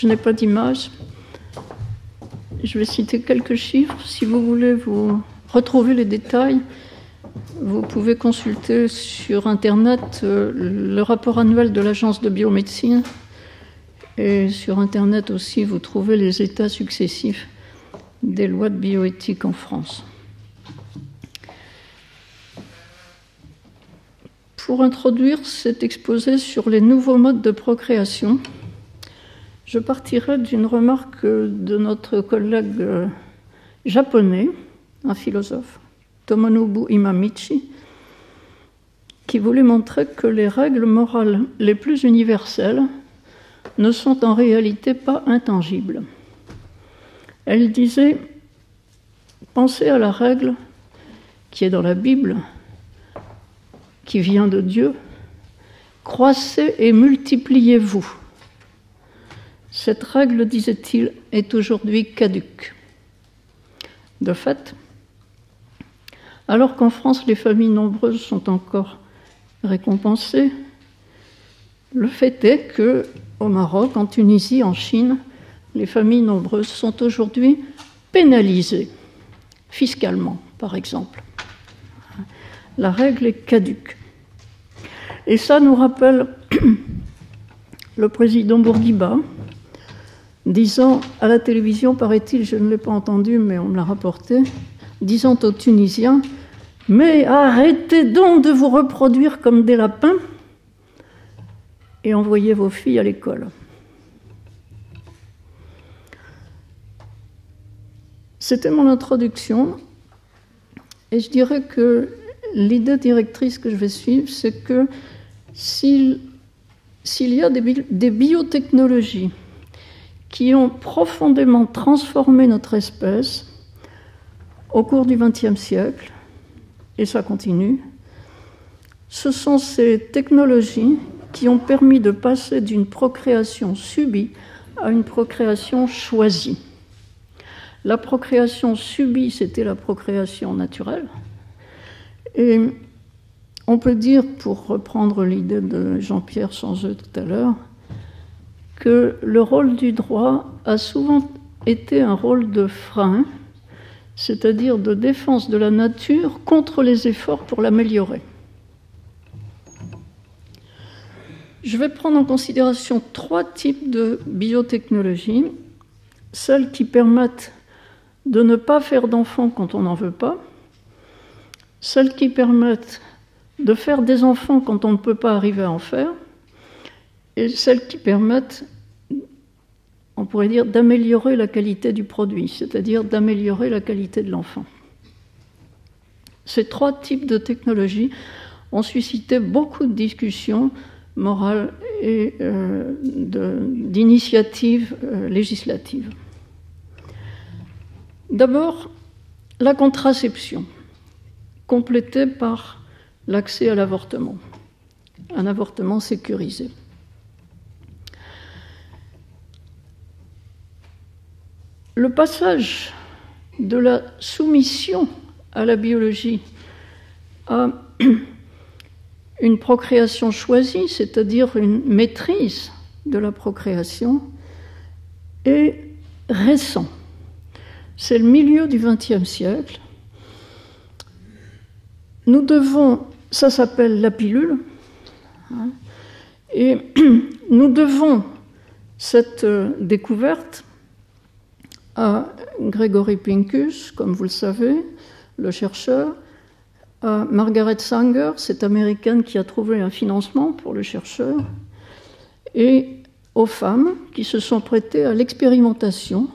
je n'ai pas d'image. Je vais citer quelques chiffres. Si vous voulez vous retrouver les détails, vous pouvez consulter sur Internet le rapport annuel de l'Agence de biomédecine. Et sur Internet aussi, vous trouvez les états successifs des lois de bioéthique en France. Pour introduire cet exposé sur les nouveaux modes de procréation, je partirai d'une remarque de notre collègue japonais, un philosophe, Tomonobu Imamichi, qui voulait montrer que les règles morales les plus universelles ne sont en réalité pas intangibles. Elle disait « Pensez à la règle qui est dans la Bible, qui vient de Dieu, croissez et multipliez-vous. » Cette règle, disait-il, est aujourd'hui caduque. De fait, alors qu'en France, les familles nombreuses sont encore récompensées, le fait est qu'au Maroc, en Tunisie, en Chine, les familles nombreuses sont aujourd'hui pénalisées, fiscalement, par exemple. La règle est caduque. Et ça nous rappelle le président Bourguiba, disant à la télévision, paraît-il, je ne l'ai pas entendu, mais on me l'a rapporté, disant aux Tunisiens, « Mais arrêtez donc de vous reproduire comme des lapins et envoyez vos filles à l'école. » C'était mon introduction, et je dirais que l'idée directrice que je vais suivre, c'est que s'il y a des biotechnologies qui ont profondément transformé notre espèce au cours du XXe siècle, et ça continue, ce sont ces technologies qui ont permis de passer d'une procréation subie à une procréation choisie. La procréation subie, c'était la procréation naturelle. Et on peut dire, pour reprendre l'idée de Jean-Pierre Changeux tout à l'heure, que le rôle du droit a souvent été un rôle de frein, c'est-à-dire de défense de la nature contre les efforts pour l'améliorer. Je vais prendre en considération 3 types de biotechnologies, celles qui permettent de ne pas faire d'enfants quand on n'en veut pas, celles qui permettent de faire des enfants quand on ne peut pas arriver à en faire, et celles qui permettent, on pourrait dire, d'améliorer la qualité du produit, c'est-à-dire d'améliorer la qualité de l'enfant. Ces 3 types de technologies ont suscité beaucoup de discussions morales et d'initiatives législatives. D'abord, la contraception, complétée par l'accès à l'avortement, un avortement sécurisé. Le passage de la soumission à la biologie à une procréation choisie, c'est-à-dire une maîtrise de la procréation, est récent. C'est le milieu du XXe siècle. Nous devons, ça s'appelle la pilule, et nous devons cette découverte à Gregory Pincus, comme vous le savez, le chercheur, à Margaret Sanger, cette américaine qui a trouvé un financement pour le chercheur, et aux femmes qui se sont prêtées à l'expérimentation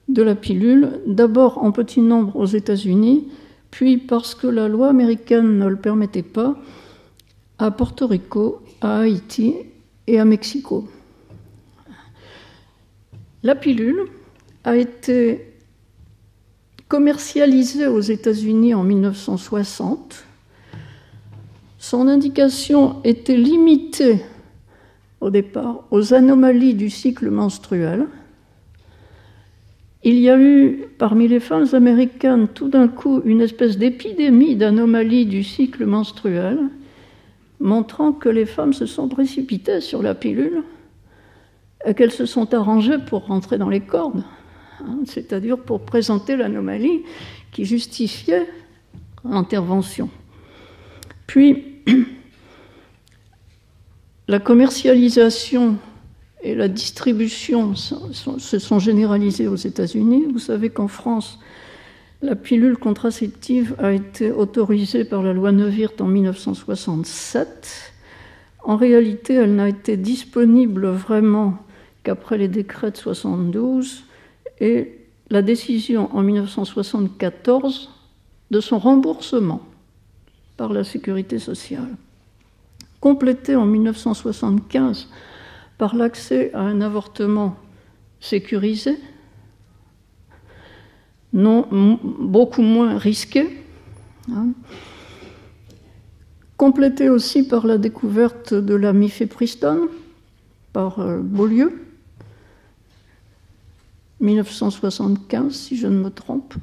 de la pilule, d'abord en petit nombre aux États-Unis, puis parce que la loi américaine ne le permettait pas, à Porto Rico, à Haïti et à Mexico. La pilule a été commercialisée aux États-Unis en 1960. Son indication était limitée au départ aux anomalies du cycle menstruel. Il y a eu parmi les femmes américaines tout d'un coup une espèce d'épidémie d'anomalies du cycle menstruel, montrant que les femmes se sont précipitées sur la pilule. qu'elles se sont arrangées pour rentrer dans les cordes, hein, c'est-à-dire pour présenter l'anomalie qui justifiait l'intervention. Puis, la commercialisation et la distribution se sont généralisées aux États-Unis. Vous savez qu'en France, la pilule contraceptive a été autorisée par la loi Neuwirth en 1967. En réalité, elle n'a été disponible vraiment qu'après les décrets de 1972 et la décision en 1974 de son remboursement par la Sécurité sociale, complétée en 1975 par l'accès à un avortement sécurisé, beaucoup moins risqué, hein, complétée aussi par la découverte de la mifepristone par Beaulieu, 1975, si je ne me trompe.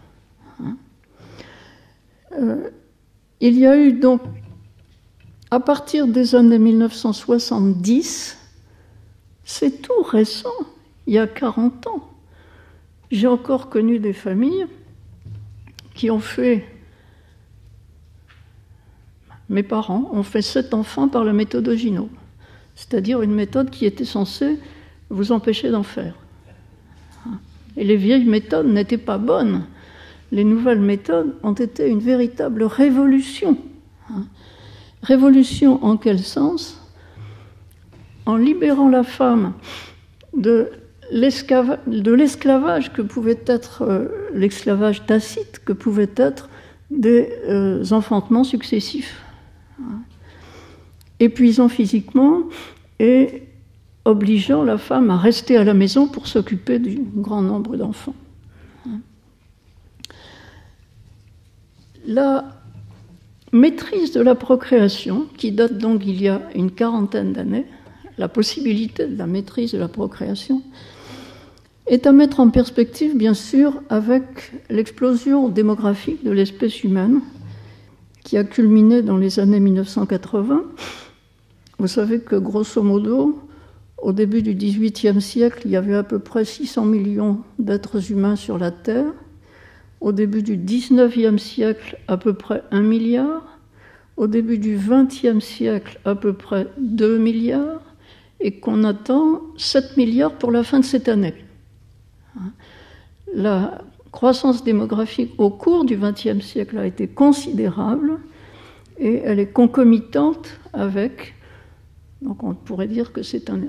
Hein. Il y a eu donc, à partir des années 1970, c'est tout récent, il y a 40 ans. J'ai encore connu des familles qui ont fait, mes parents ont fait 7 enfants par la méthode Ogino, c'est-à-dire une méthode qui était censée vous empêcher d'en faire. Et les vieilles méthodes n'étaient pas bonnes. Les nouvelles méthodes ont été une véritable révolution. Révolution en quel sens? En libérant la femme de l'esclavage que pouvait être l'esclavage tacite, que pouvaient être des enfantements successifs, épuisant physiquement et obligeant la femme à rester à la maison pour s'occuper du grand nombre d'enfants. La maîtrise de la procréation, qui date donc d'il y a une quarantaine d'années, la possibilité de la maîtrise de la procréation, est à mettre en perspective, bien sûr, avec l'explosion démographique de l'espèce humaine qui a culminé dans les années 1980. Vous savez que, grosso modo, au début du XVIIIe siècle, il y avait à peu près 600 millions d'êtres humains sur la Terre. Au début du XIXe siècle, à peu près 1 milliard. Au début du XXe siècle, à peu près 2 milliards. Et qu'on attend 7 milliards pour la fin de cette année. La croissance démographique au cours du XXe siècle a été considérable et elle est concomitante avec, donc on pourrait dire que c'est un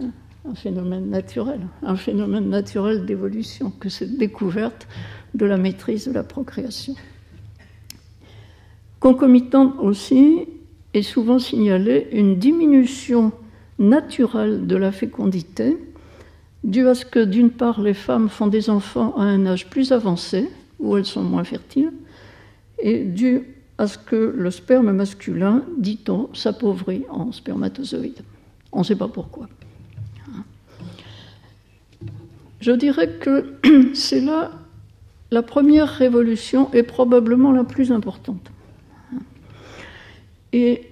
phénomène naturel d'évolution, que cette découverte de la maîtrise de la procréation. Concomitante aussi est souvent signalée une diminution naturelle de la fécondité, due à ce que, d'une part, les femmes font des enfants à un âge plus avancé, où elles sont moins fertiles, et due à ce que le sperme masculin, dit-on, s'appauvrit en spermatozoïdes. On ne sait pas pourquoi. Je dirais que c'est là la première révolution et probablement la plus importante. Et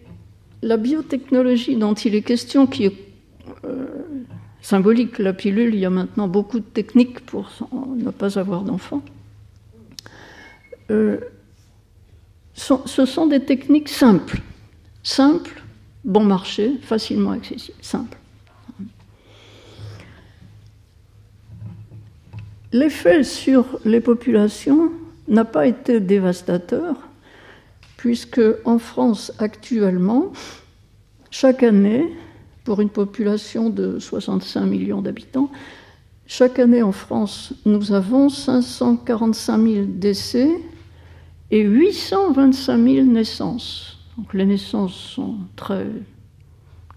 la biotechnologie dont il est question, qui est symbolique, la pilule, il y a maintenant beaucoup de techniques pour ne pas avoir d'enfants. Ce sont des techniques simples, bon marché, facilement accessibles, simples. L'effet sur les populations n'a pas été dévastateur, puisque en France actuellement, chaque année, pour une population de 65 millions d'habitants, chaque année en France, nous avons 545 000 décès et 825 000 naissances. Donc les naissances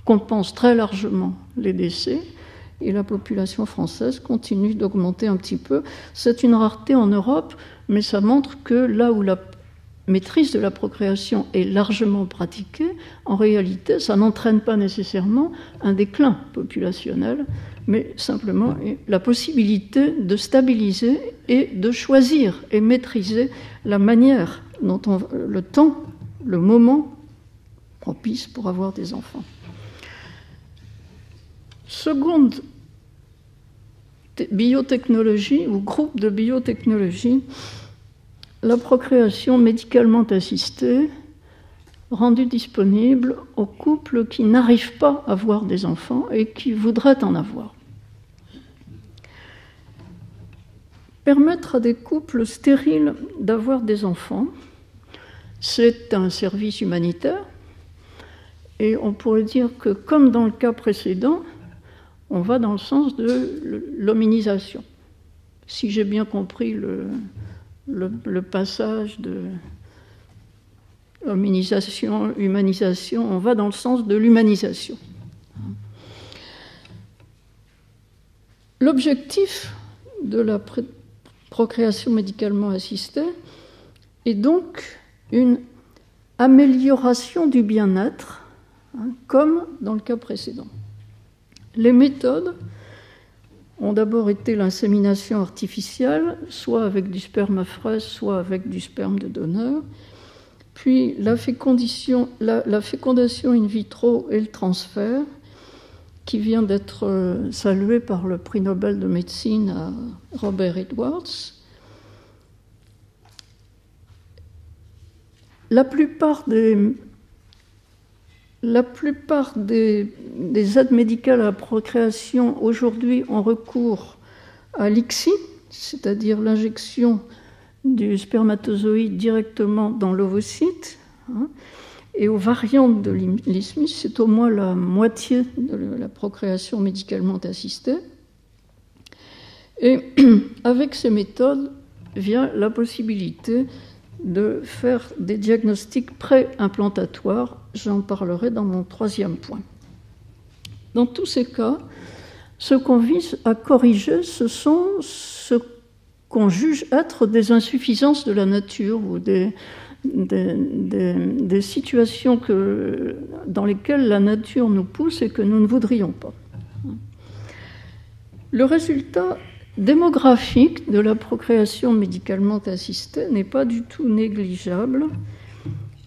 compensent très largement les décès et la population française continue d'augmenter un petit peu. C'est une rareté en Europe, mais ça montre que là où la maîtrise de la procréation est largement pratiquée, en réalité, ça n'entraîne pas nécessairement un déclin populationnel, mais simplement la possibilité de stabiliser et de choisir et maîtriser la manière dont le temps, le moment propice pour avoir des enfants. Seconde biotechnologie ou groupe de biotechnologie la procréation médicalement assistée rendue disponible aux couples qui n'arrivent pas à avoir des enfants et qui voudraient en avoir. Permettre à des couples stériles d'avoir des enfants, c'est un service humanitaire, et on pourrait dire que, comme dans le cas précédent, on va dans le sens de l'hominisation. Si j'ai bien compris le passage de hominisation, humanisation, on va dans le sens de l'humanisation. L'objectif de la procréation médicalement assistée est donc une amélioration du bien-être, comme dans le cas précédent. Les méthodes ont d'abord été l'insémination artificielle, soit avec du sperme à fraise, soit avec du sperme de donneur, puis la fécondation in vitro et le transfert, qui vient d'être salué par le prix Nobel de médecine à Robert Edwards. La plupart des aides médicales à la procréation aujourd'hui ont recours à l'ICSI, c'est-à-dire l'injection du spermatozoïde directement dans l'ovocyte, et aux variantes de l'ISMI, c'est au moins la moitié de la procréation médicalement assistée. Et avec ces méthodes vient la possibilité de faire des diagnostics pré-implantatoires. J'en parlerai dans mon troisième point. Dans tous ces cas, ce qu'on vise à corriger, ce sont ce qu'on juge être des insuffisances de la nature ou des situations dans lesquelles la nature nous pousse et que nous ne voudrions pas. Le résultat démographique de la procréation médicalement assistée n'est pas du tout négligeable,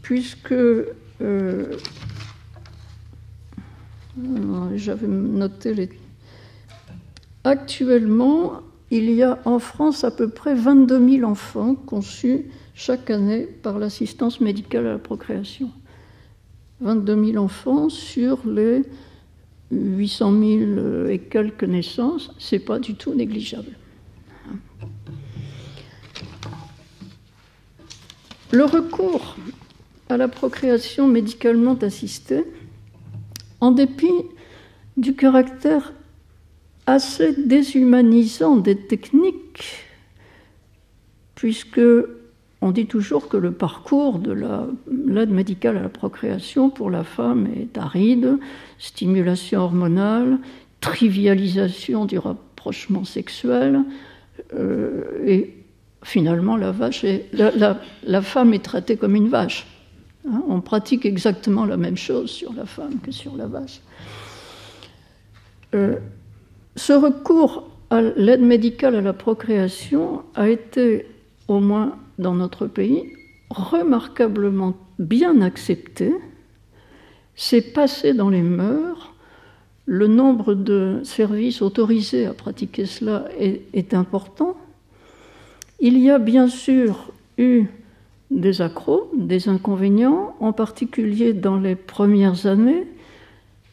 puisque j'avais noté actuellement, il y a en France à peu près 22 000 enfants conçus chaque année par l'assistance médicale à la procréation. 22 000 enfants sur les 800 000 et quelques naissances, ce n'est pas du tout négligeable. Le recours à la procréation médicalement assistée, en dépit du caractère assez déshumanisant des techniques, puisque on dit toujours que le parcours de l'aide médicale à la procréation pour la femme est aride, stimulation hormonale, trivialisation du rapprochement sexuel, et finalement la femme est traitée comme une vache. On pratique exactement la même chose sur la femme que sur la vache. Ce recours à l'aide médicale à la procréation a été, au moins dans notre pays, remarquablement bien accepté. C'est passé dans les mœurs. Le nombre de services autorisés à pratiquer cela est important. Il y a bien sûr eu des accros, des inconvénients, en particulier dans les premières années,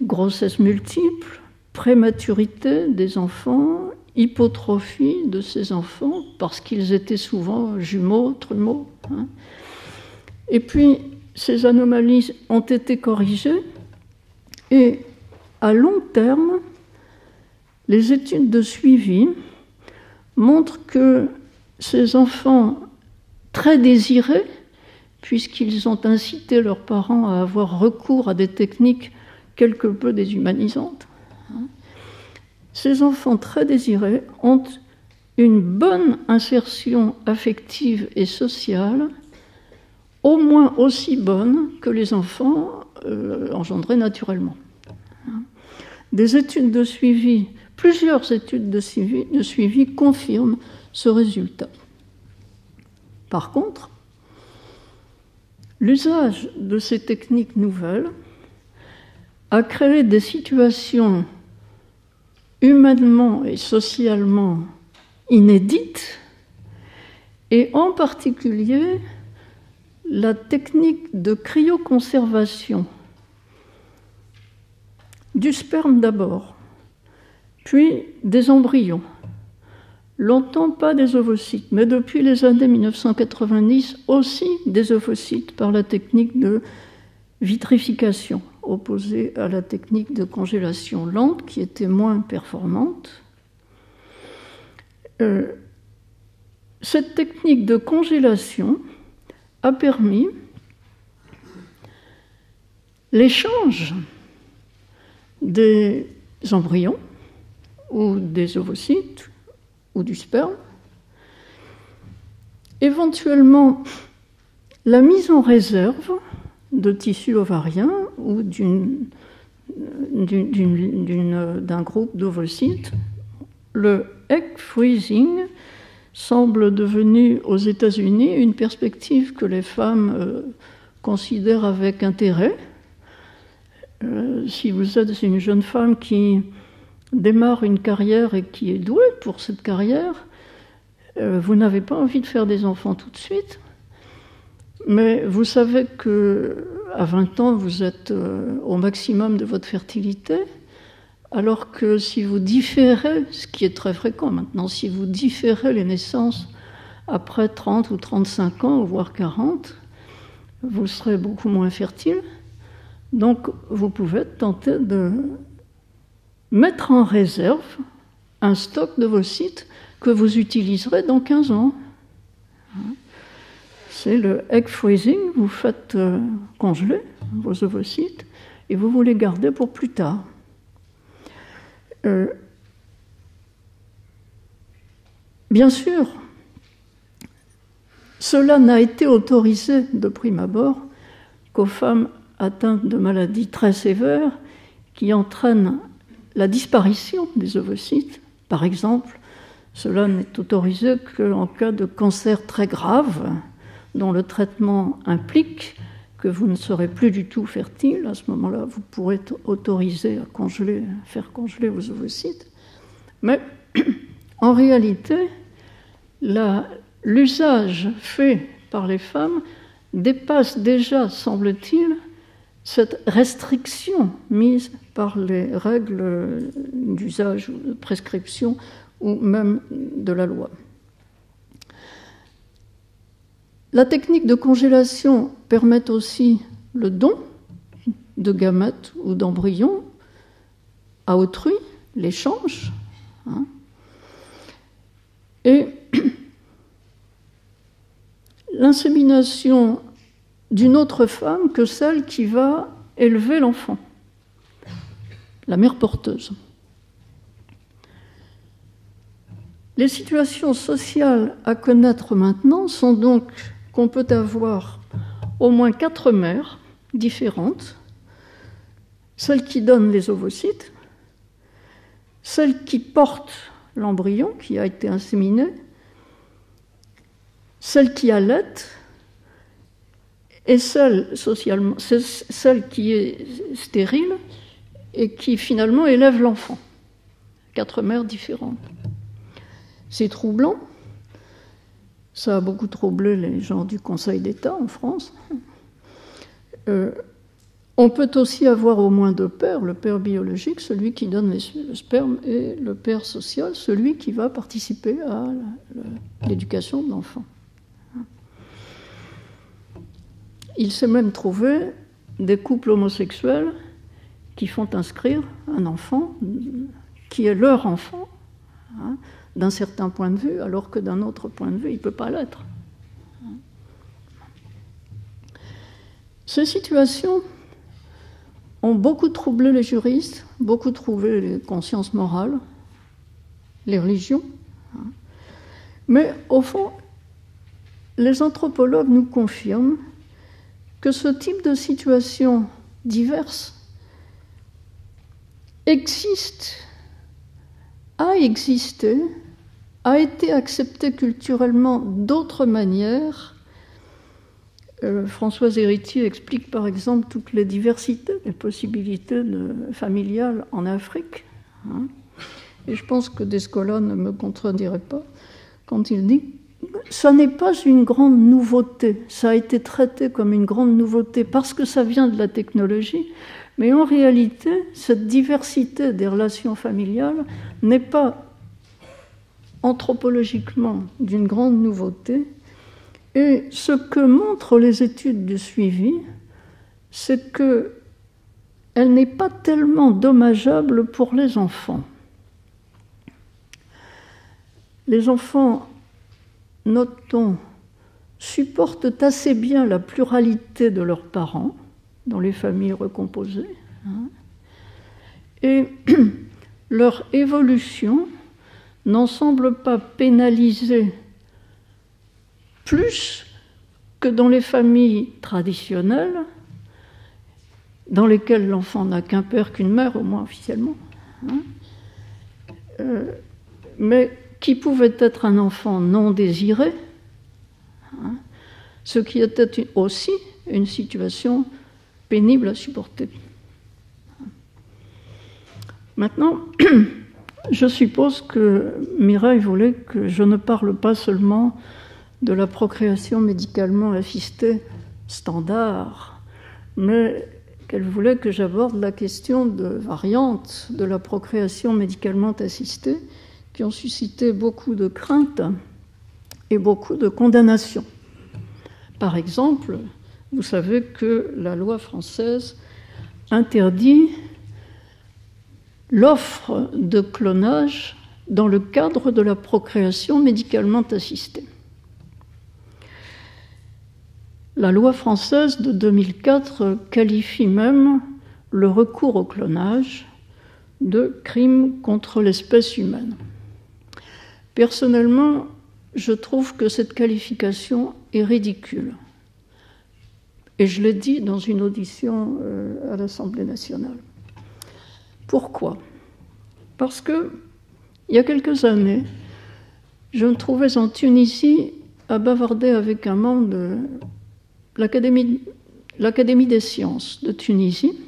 grossesse multiple, prématurité des enfants, hypotrophie de ces enfants, parce qu'ils étaient souvent jumeaux, trumeaux. Et puis, ces anomalies ont été corrigées, et à long terme, les études de suivi montrent que ces enfants très désirés, puisqu'ils ont incité leurs parents à avoir recours à des techniques quelque peu déshumanisantes, ces enfants très désirés ont une bonne insertion affective et sociale, au moins aussi bonne que les enfants engendrés naturellement. Des études de suivi, plusieurs études de suivi confirment ce résultat. Par contre, l'usage de ces techniques nouvelles a créé des situations humainement et socialement inédite, et en particulier la technique de cryoconservation du sperme d'abord, puis des embryons. Longtemps pas des ovocytes, mais depuis les années 1990 aussi des ovocytes par la technique de vitrification, opposée à la technique de congélation lente qui était moins performante. Cette technique de congélation a permis l'échange des embryons ou des ovocytes ou du sperme, éventuellement la mise en réserve de tissus ovariens ou d'un groupe d'ovocytes. Le egg freezing semble devenu aux États-Unis une perspective que les femmes considèrent avec intérêt. Si vous êtes une jeune femme qui démarre une carrière et qui est douée pour cette carrière, vous n'avez pas envie de faire des enfants tout de suite, mais vous savez qu'à 20 ans, vous êtes au maximum de votre fertilité, alors que si vous différez, ce qui est très fréquent maintenant, si vous différez les naissances après 30 ou 35 ans, voire 40, vous serez beaucoup moins fertile. Donc, vous pouvez tenter de mettre en réserve un stock d'ovocytes que vous utiliserez dans 15 ans. C'est le egg freezing, vous faites congeler vos ovocytes et vous les gardez pour plus tard. Bien sûr, cela n'a été autorisé de prime abord qu'aux femmes atteintes de maladies très sévères qui entraînent la disparition des ovocytes. Par exemple, cela n'est autorisé qu'en cas de cancer très grave, dont le traitement implique que vous ne serez plus du tout fertile. À ce moment-là, vous pourrez être autorisé à faire congeler vos ovocytes. Mais en réalité, l'usage fait par les femmes dépasse déjà, semble-t-il, cette restriction mise par les règles d'usage ou de prescription ou même de la loi. La technique de congélation permet aussi le don de gamètes ou d'embryons à autrui, l'échange, et l'insémination d'une autre femme que celle qui va élever l'enfant, la mère porteuse. Les situations sociales à connaître maintenant sont donc qu'on peut avoir au moins 4 mères différentes, celle qui donne les ovocytes, celle qui porte l'embryon qui a été inséminé, celle qui allaite, et celle qui est stérile et qui finalement élève l'enfant. 4 mères différentes. C'est troublant. Ça a beaucoup troublé les gens du Conseil d'État en France. On peut aussi avoir au moins 2 pères, le père biologique, celui qui donne le sperme, et le père social, celui qui va participer à l'éducation de l'enfant. Il s'est même trouvé des couples homosexuels qui font inscrire un enfant qui est leur enfant, d'un certain point de vue, alors que d'un autre point de vue, il ne peut pas l'être. Ces situations ont beaucoup troublé les juristes, beaucoup troublé les consciences morales, les religions. Mais au fond, les anthropologues nous confirment que ce type de situation diverse existe, a existé, a été accepté culturellement d'autres manières. Françoise Héritier explique par exemple toutes les diversités, les possibilités familiales en Afrique. et je pense que Descola ne me contredirait pas quand il dit « ça n'est pas une grande nouveauté, ça a été traité comme une grande nouveauté parce que ça vient de la technologie, mais en réalité, cette diversité des relations familiales n'est pas anthropologiquement d'une grande nouveauté. Et ce que montrent les études de suivi, c'est qu'elle n'est pas tellement dommageable pour les enfants. Les enfants, notons, supportent assez bien la pluralité de leurs parents dans les familles recomposées, et leur évolution n'en semble pas pénalisée plus que dans les familles traditionnelles, dans lesquelles l'enfant n'a qu'un père, qu'une mère, au moins officiellement, mais qui pouvait être un enfant non désiré, ce qui était aussi une situation pénible à supporter. Maintenant, je suppose que Mireille voulait que je ne parle pas seulement de la procréation médicalement assistée standard, mais qu'elle voulait que j'aborde la question de variantes de la procréation médicalement assistée qui ont suscité beaucoup de craintes et beaucoup de condamnations. Par exemple, vous savez que la loi française interdit l'offre de clonage dans le cadre de la procréation médicalement assistée. La loi française de 2004 qualifie même le recours au clonage de crime contre l'espèce humaine. Personnellement, je trouve que cette qualification est ridicule. Et je l'ai dit dans une audition à l'Assemblée nationale. Pourquoi ? Parce que, il y a quelques années, je me trouvais en Tunisie à bavarder avec un membre de l'Académie des sciences de Tunisie,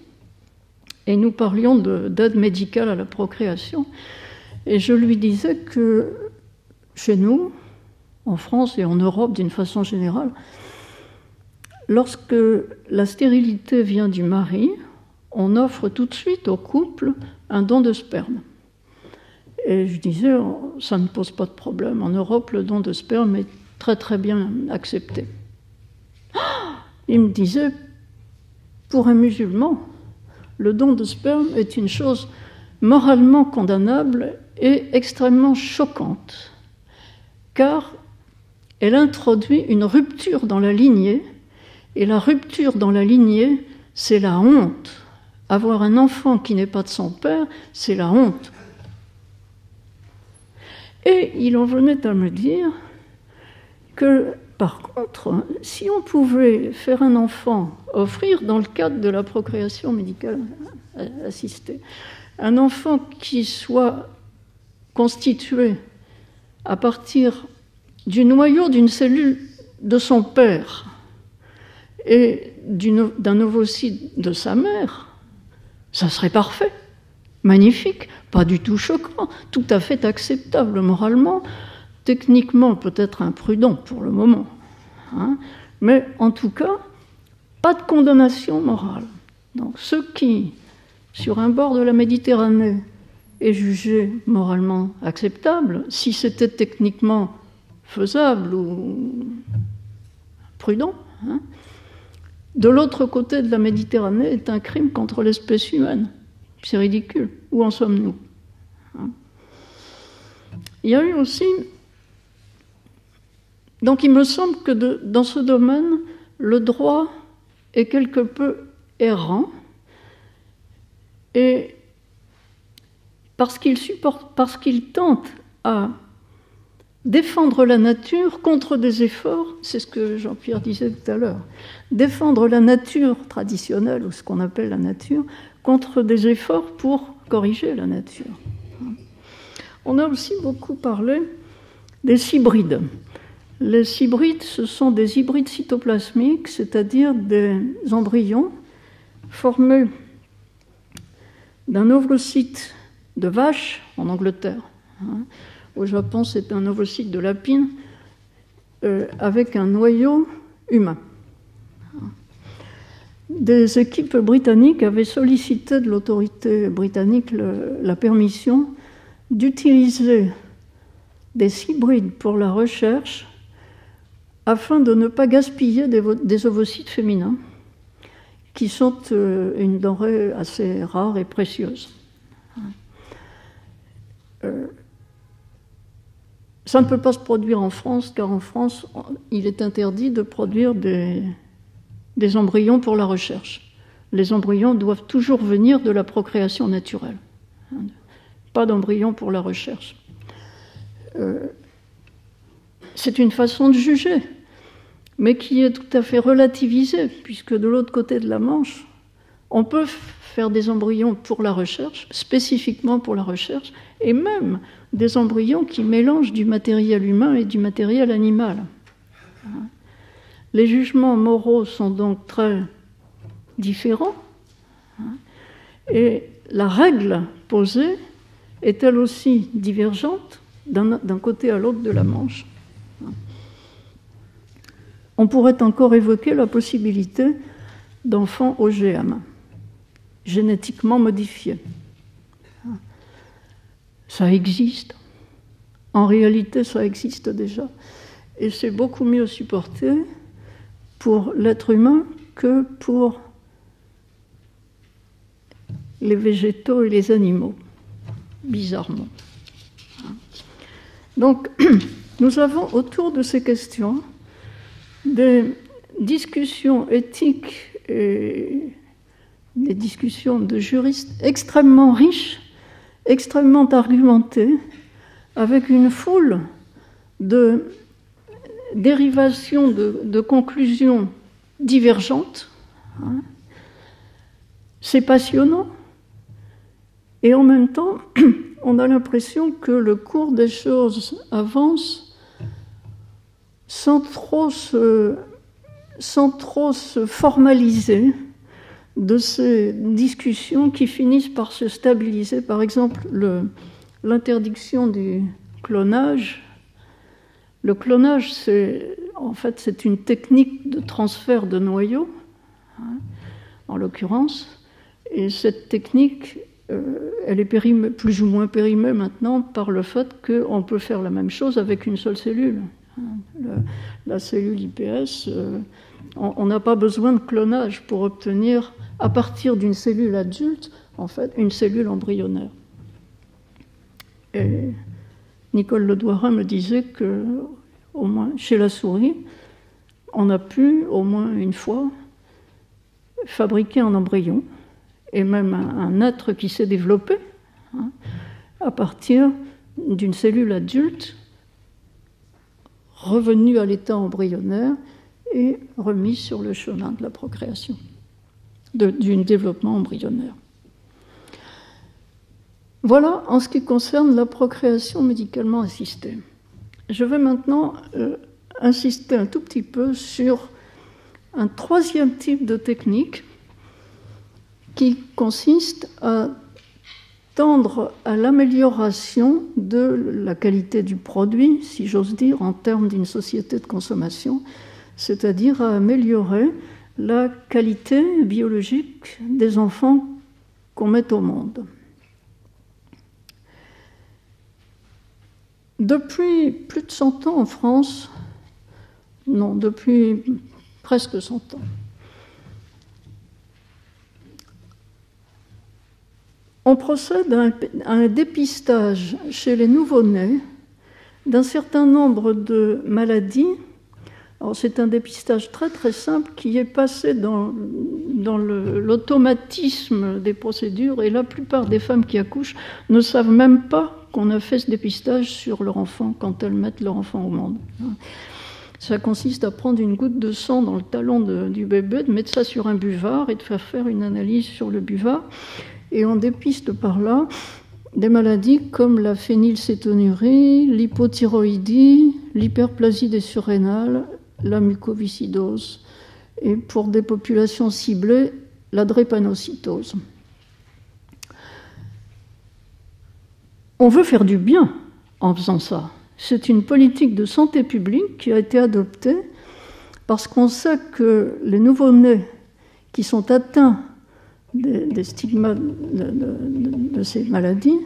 et nous parlions d'aide médicale à la procréation, et je lui disais que chez nous, en France et en Europe d'une façon générale, lorsque la stérilité vient du mari, on offre tout de suite au couple un don de sperme. Et je disais, ça ne pose pas de problème. En Europe, le don de sperme est très très bien accepté. Il me disait, pour un musulman, le don de sperme est une chose moralement condamnable et extrêmement choquante, car elle introduit une rupture dans la lignée, et la rupture dans la lignée, c'est la honte. Avoir un enfant qui n'est pas de son père, c'est la honte. Et il en venait à me dire que, par contre, si on pouvait faire un enfant, offrir dans le cadre de la procréation médicale assistée, un enfant qui soit constitué à partir du noyau d'une cellule de son père et d'un ovocyte de sa mère, ça serait parfait, magnifique, pas du tout choquant, tout à fait acceptable moralement, techniquement peut-être imprudent pour le moment, mais en tout cas, pas de condamnation morale. Donc ce qui, sur un bord de la Méditerranée, est jugé moralement acceptable, si c'était techniquement faisable ou prudent, de l'autre côté de la Méditerranée est un crime contre l'espèce humaine. C'est ridicule. Où en sommes-nous ? Il y a eu aussi... Donc il me semble que dans ce domaine, le droit est quelque peu errant, et parce qu'il tente à défendre la nature contre des efforts, c'est ce que Jean-Pierre disait tout à l'heure, défendre la nature traditionnelle, ou ce qu'on appelle la nature, contre des efforts pour corriger la nature. On a aussi beaucoup parlé des cybrides. Les cybrides, ce sont des hybrides cytoplasmiques, c'est-à-dire des embryons formés d'un ovocyte de vache en Angleterre. Au Japon, c'est un ovocyte de lapine avec un noyau humain. Des équipes britanniques avaient sollicité de l'autorité britannique la permission d'utiliser des hybrides pour la recherche afin de ne pas gaspiller des ovocytes féminins qui sont une denrée assez rare et précieuse. Ça ne peut pas se produire en France, car en France, il est interdit de produire des embryons pour la recherche. Les embryons doivent toujours venir de la procréation naturelle. Pas d'embryons pour la recherche. C'est une façon de juger, mais qui est tout à fait relativisée, puisque de l'autre côté de la Manche, on peut faire des embryons pour la recherche, spécifiquement pour la recherche, et même des embryons qui mélangent du matériel humain et du matériel animal. Les jugements moraux sont donc très différents, et la règle posée est elle aussi divergente d'un côté à l'autre de la Manche. On pourrait encore évoquer la possibilité d'enfants OGM, génétiquement modifiés. Ça existe. En réalité, ça existe déjà. Et c'est beaucoup mieux supporté pour l'être humain que pour les végétaux et les animaux, bizarrement. Donc, nous avons autour de ces questions des discussions éthiques et des discussions de juristes extrêmement riches, extrêmement argumentées, avec une foule de dérivations, de conclusions divergentes. C'est passionnant. Et en même temps, on a l'impression que le cours des choses avance sans trop se formaliser de ces discussions qui finissent par se stabiliser. Par exemple, l'interdiction du clonage. Le clonage, c'est une technique de transfert de noyaux, en l'occurrence, et cette technique, elle est plus ou moins périmée maintenant par le fait qu'on peut faire la même chose avec une seule cellule. La cellule IPS, on n'a pas besoin de clonage pour obtenir, à partir d'une cellule adulte, en fait, une cellule embryonnaire. Et Nicole Ledouarin me disait que, au moins chez la souris, on a pu, au moins une fois, fabriquer un embryon, et même un être qui s'est développé, à partir d'une cellule adulte, revenue à l'état embryonnaire et remise sur le chemin de la procréation, du développement embryonnaire. Voilà en ce qui concerne la procréation médicalement assistée. Je vais maintenant insister un tout petit peu sur un troisième type de technique qui consiste à tendre à l'amélioration de la qualité du produit, si j'ose dire, en termes d'une société de consommation, c'est-à-dire à améliorer la qualité biologique des enfants qu'on met au monde. Depuis plus de 100 ans en France, non, depuis presque 100 ans, on procède à un dépistage chez les nouveau-nés d'un certain nombre de maladies. Alors, c'est un dépistage très très simple qui est passé dans l'automatisme des procédures, et la plupart des femmes qui accouchent ne savent même pas qu'on a fait ce dépistage sur leur enfant quand elles mettent leur enfant au monde. Ça consiste à prendre une goutte de sang dans le talon du bébé, de mettre ça sur un buvard et de faire une analyse sur le buvard. Et on dépiste par là des maladies comme la phénylcétonurie, l'hypothyroïdie, l'hyperplasie des surrénales, la mucoviscidose, et pour des populations ciblées, la drépanocytose. On veut faire du bien en faisant ça. C'est une politique de santé publique qui a été adoptée parce qu'on sait que les nouveau-nés qui sont atteints des stigmates de ces maladies,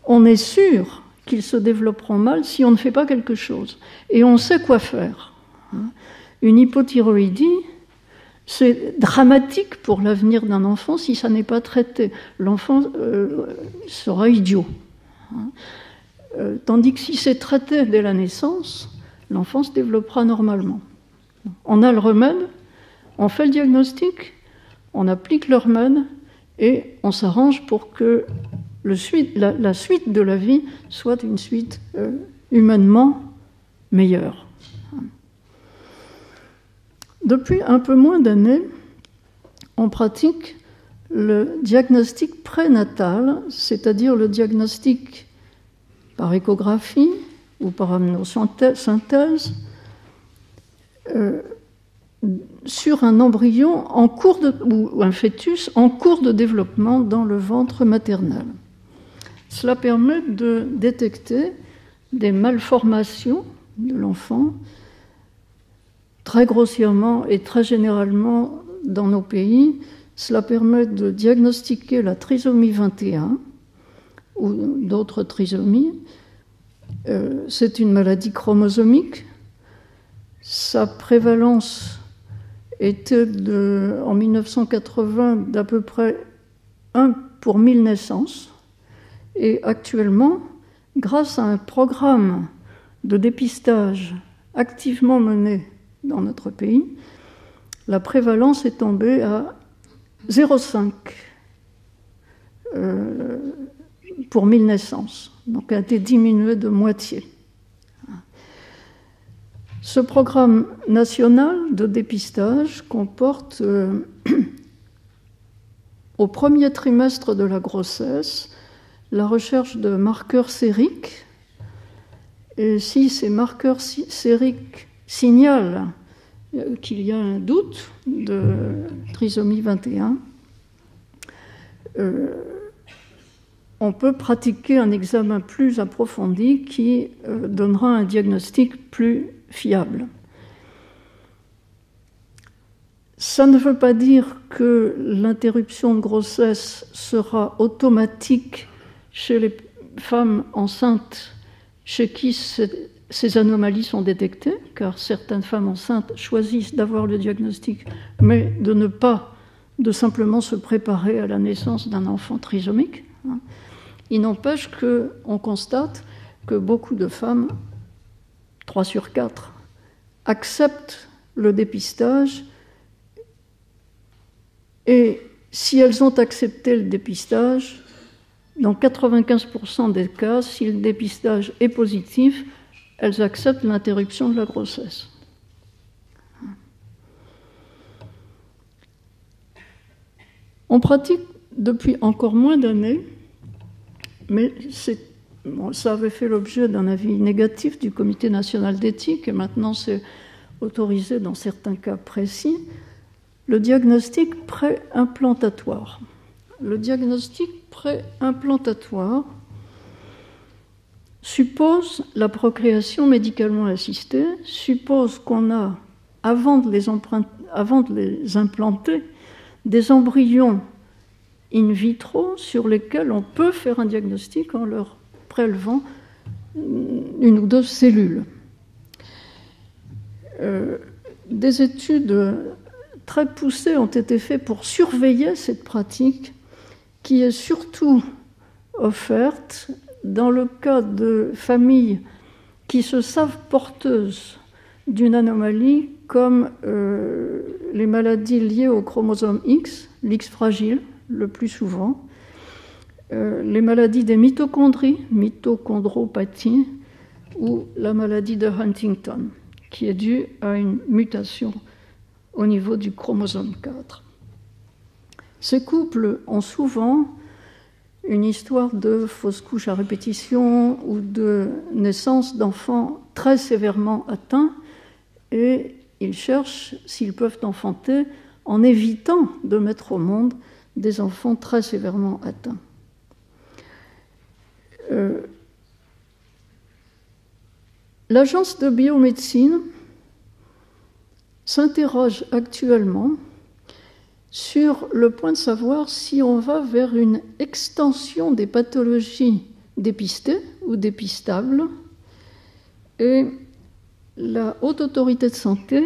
on est sûr qu'ils se développeront mal si on ne fait pas quelque chose. Et on sait quoi faire. Une hypothyroïdie, c'est dramatique pour l'avenir d'un enfant si ça n'est pas traité. L'enfant sera idiot. Tandis que si c'est traité dès la naissance, l'enfant se développera normalement. On a le remède, on fait le diagnostic, on applique le remède et on s'arrange pour que la suite de la vie soit une suite humainement meilleure. Depuis un peu moins d'années, on pratique le diagnostic prénatal, c'est-à-dire le diagnostic par échographie ou par amniosynthèse sur un embryon ou un fœtus en cours de développement dans le ventre maternel. Cela permet de détecter des malformations de l'enfant. Très grossièrement et très généralement dans nos pays, cela permet de diagnostiquer la trisomie 21 ou d'autres trisomies. C'est une maladie chromosomique. Sa prévalence était en 1980 d'à peu près 1 pour 1000 naissances. Et actuellement, grâce à un programme de dépistage activement mené dans notre pays, la prévalence est tombée à 0,5 pour 1000 naissances. Donc, elle a été diminuée de moitié. Ce programme national de dépistage comporte, au premier trimestre de la grossesse, la recherche de marqueurs sériques. Et si ces marqueurs sériques signalent qu'il y a un doute de trisomie 21, on peut pratiquer un examen plus approfondi qui donnera un diagnostic plus fiable. Ça ne veut pas dire que l'interruption de grossesse sera automatique chez les femmes enceintes chez qui ces anomalies sont détectées, car certaines femmes enceintes choisissent d'avoir le diagnostic, mais de simplement se préparer à la naissance d'un enfant trisomique. Il n'empêche qu'on constate que beaucoup de femmes, 3 sur 4, acceptent le dépistage, et si elles ont accepté le dépistage, dans 95% des cas, si le dépistage est positif, elles acceptent l'interruption de la grossesse. On pratique depuis encore moins d'années, mais ça avait fait l'objet d'un avis négatif du Comité national d'éthique, et maintenant c'est autorisé dans certains cas précis, le diagnostic pré-implantatoire. Le diagnostic pré-implantatoire suppose la procréation médicalement assistée, suppose qu'on a, avant de les implanter, des embryons in vitro sur lesquels on peut faire un diagnostic en leur prélevant une ou deux cellules. Des études très poussées ont été faites pour surveiller cette pratique qui est surtout offerte dans le cas de familles qui se savent porteuses d'une anomalie comme les maladies liées au chromosome X, l'X fragile le plus souvent, les maladies des mitochondries, mitochondropathie, ou la maladie de Huntington, qui est due à une mutation au niveau du chromosome 4. Ces couples ont souvent une histoire de fausse couche à répétition ou de naissance d'enfants très sévèrement atteints, et ils cherchent s'ils peuvent enfanter en évitant de mettre au monde des enfants très sévèrement atteints. L'Agence de biomédecine s'interroge actuellement sur le point de savoir si on va vers une extension des pathologies dépistées ou dépistables. Et la Haute Autorité de Santé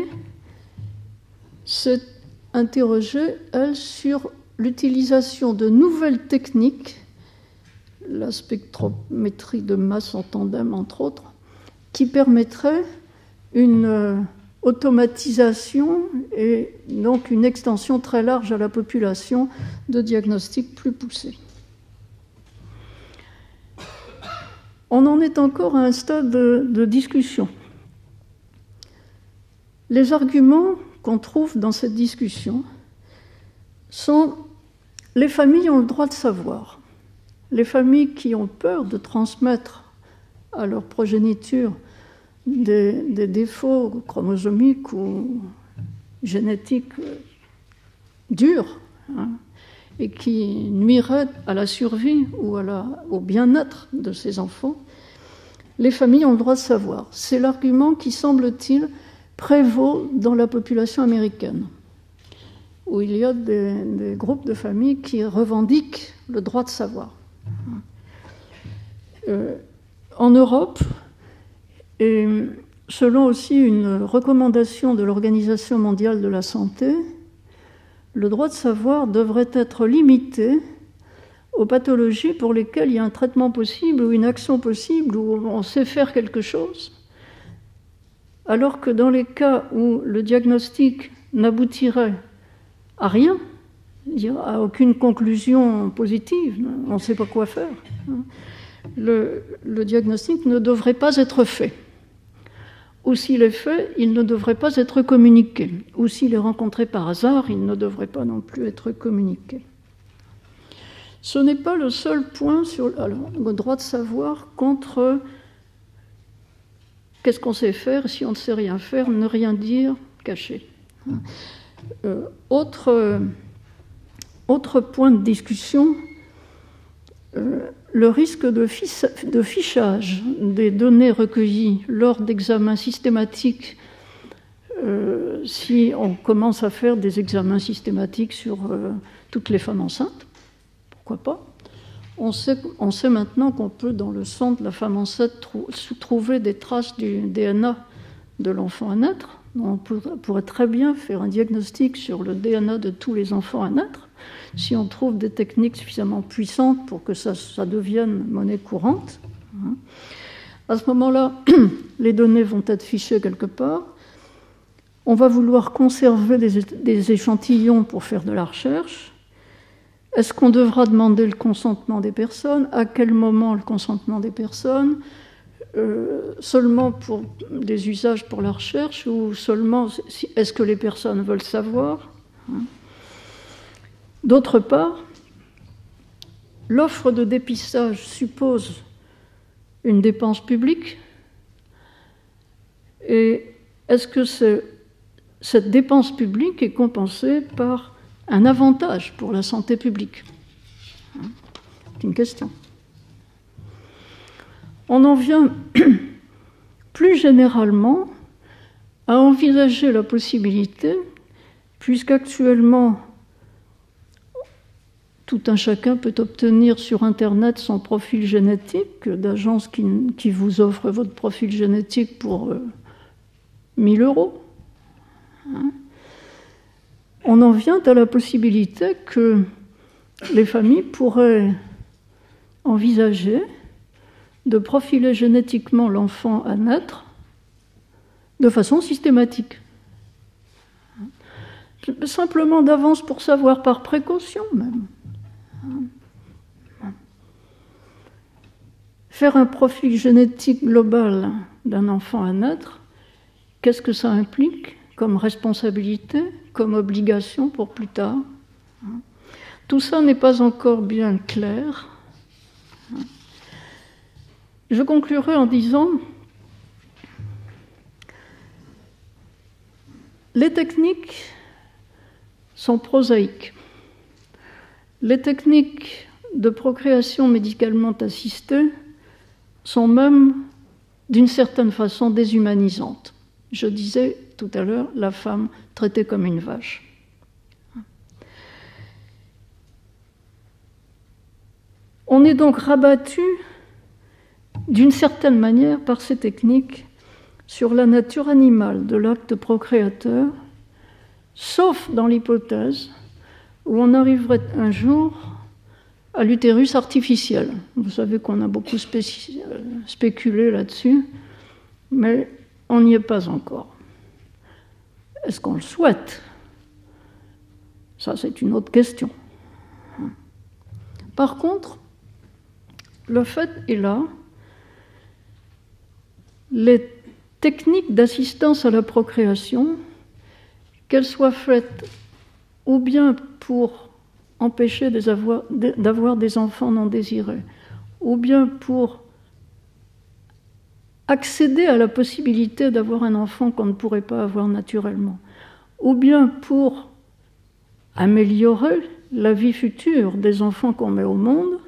s'est interrogée, elle, sur l'utilisation de nouvelles techniques, la spectrométrie de masse en tandem, entre autres, qui permettraient une automatisation et donc une extension très large à la population de diagnostics plus poussés. On en est encore à un stade de discussion. Les arguments qu'on trouve dans cette discussion sont: les familles ont le droit de savoir. Les familles qui ont peur de transmettre à leur progéniture des défauts chromosomiques ou génétiques durs, et qui nuiraient à la survie ou au bien-être de ces enfants, les familles ont le droit de savoir. C'est l'argument qui, semble-t-il, prévaut dans la population américaine, où il y a des groupes de familles qui revendiquent le droit de savoir. En Europe, et selon aussi une recommandation de l'Organisation mondiale de la santé, le droit de savoir devrait être limité aux pathologies pour lesquelles il y a un traitement possible ou une action possible, où on sait faire quelque chose, alors que dans les cas où le diagnostic n'aboutirait à rien, à aucune conclusion positive, on ne sait pas quoi faire, le diagnostic ne devrait pas être fait. Ou s'il est fait, il ne devrait pas être communiqué. Ou s'il est rencontré par hasard, il ne devrait pas non plus être communiqué. Ce n'est pas le seul point sur le droit de savoir contre qu'est-ce qu'on sait faire, si on ne sait rien faire, ne rien dire, cacher. Autre point de discussion, le risque de fichage des données recueillies lors d'examens systématiques, si on commence à faire des examens systématiques sur toutes les femmes enceintes, pourquoi pas. On sait maintenant qu'on peut, dans le sang de la femme enceinte, trouver des traces du DNA de l'enfant à naître. On pourrait très bien faire un diagnostic sur le DNA de tous les enfants à naître, si on trouve des techniques suffisamment puissantes pour que ça devienne monnaie courante. À ce moment-là, les données vont être fichées quelque part. On va vouloir conserver des échantillons pour faire de la recherche. Est-ce qu'on devra demander le consentement des personnes? À quel moment le consentement des personnes? Seulement pour des usages pour la recherche, ou seulement est-ce que les personnes veulent savoir? D'autre part, l'offre de dépistage suppose une dépense publique, et est-ce que cette dépense publique est compensée par un avantage pour la santé publique? C'est une question. On en vient plus généralement à envisager la possibilité, puisqu'actuellement tout un chacun peut obtenir sur Internet son profil génétique, d'agences qui vous offrent votre profil génétique pour 1 000 €. On en vient à la possibilité que les familles pourraient envisager de profiler génétiquement l'enfant à naître de façon systématique. Simplement d'avance pour savoir, par précaution même. Faire un profil génétique global d'un enfant à naître, qu'est-ce que ça implique comme responsabilité, comme obligation pour plus tard? Tout ça n'est pas encore bien clair. Je conclurai en disant: les techniques sont prosaïques. Les techniques de procréation médicalement assistée sont même, d'une certaine façon, déshumanisantes. Je disais tout à l'heure, la femme traitée comme une vache. On est donc rabattu, d'une certaine manière, par ces techniques, sur la nature animale de l'acte procréateur, sauf dans l'hypothèse où on arriverait un jour à l'utérus artificiel. Vous savez qu'on a beaucoup spéculé là-dessus, mais on n'y est pas encore. Est-ce qu'on le souhaite? Ça, c'est une autre question. Par contre, le fait est là, les techniques d'assistance à la procréation, qu'elles soient faites ou bien pour empêcher d'avoir des enfants non désirés, ou bien pour accéder à la possibilité d'avoir un enfant qu'on ne pourrait pas avoir naturellement, ou bien pour améliorer la vie future des enfants qu'on met au monde,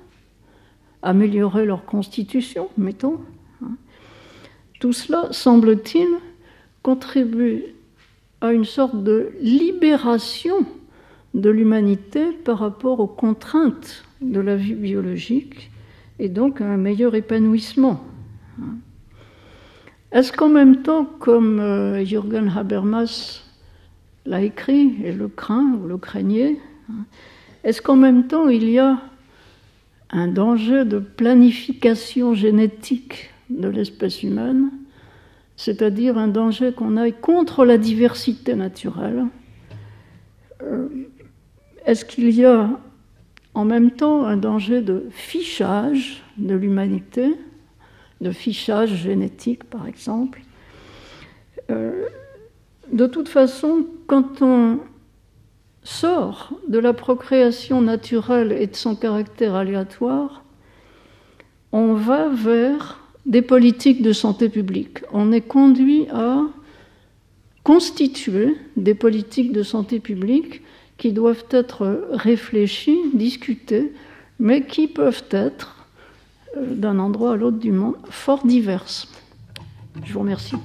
améliorer leur constitution, mettons. Tout cela, semble-t-il, contribue à une sorte de libération de l'humanité par rapport aux contraintes de la vie biologique et donc à un meilleur épanouissement. Est-ce qu'en même temps, comme Jürgen Habermas l'a écrit et le craint ou le craignait, est-ce qu'en même temps il y a un danger de planification génétique de l'espèce humaine, c'est-à-dire un danger qu'on aille contre la diversité naturelle? Est-ce qu'il y a en même temps un danger de fichage de l'humanité, de fichage génétique par exemple? De toute façon, quand on sort de la procréation naturelle et de son caractère aléatoire, on va vers des politiques de santé publique. On est conduit à constituer des politiques de santé publique qui doivent être réfléchies, discutées, mais qui peuvent être, d'un endroit à l'autre du monde, fort diverses. Je vous remercie.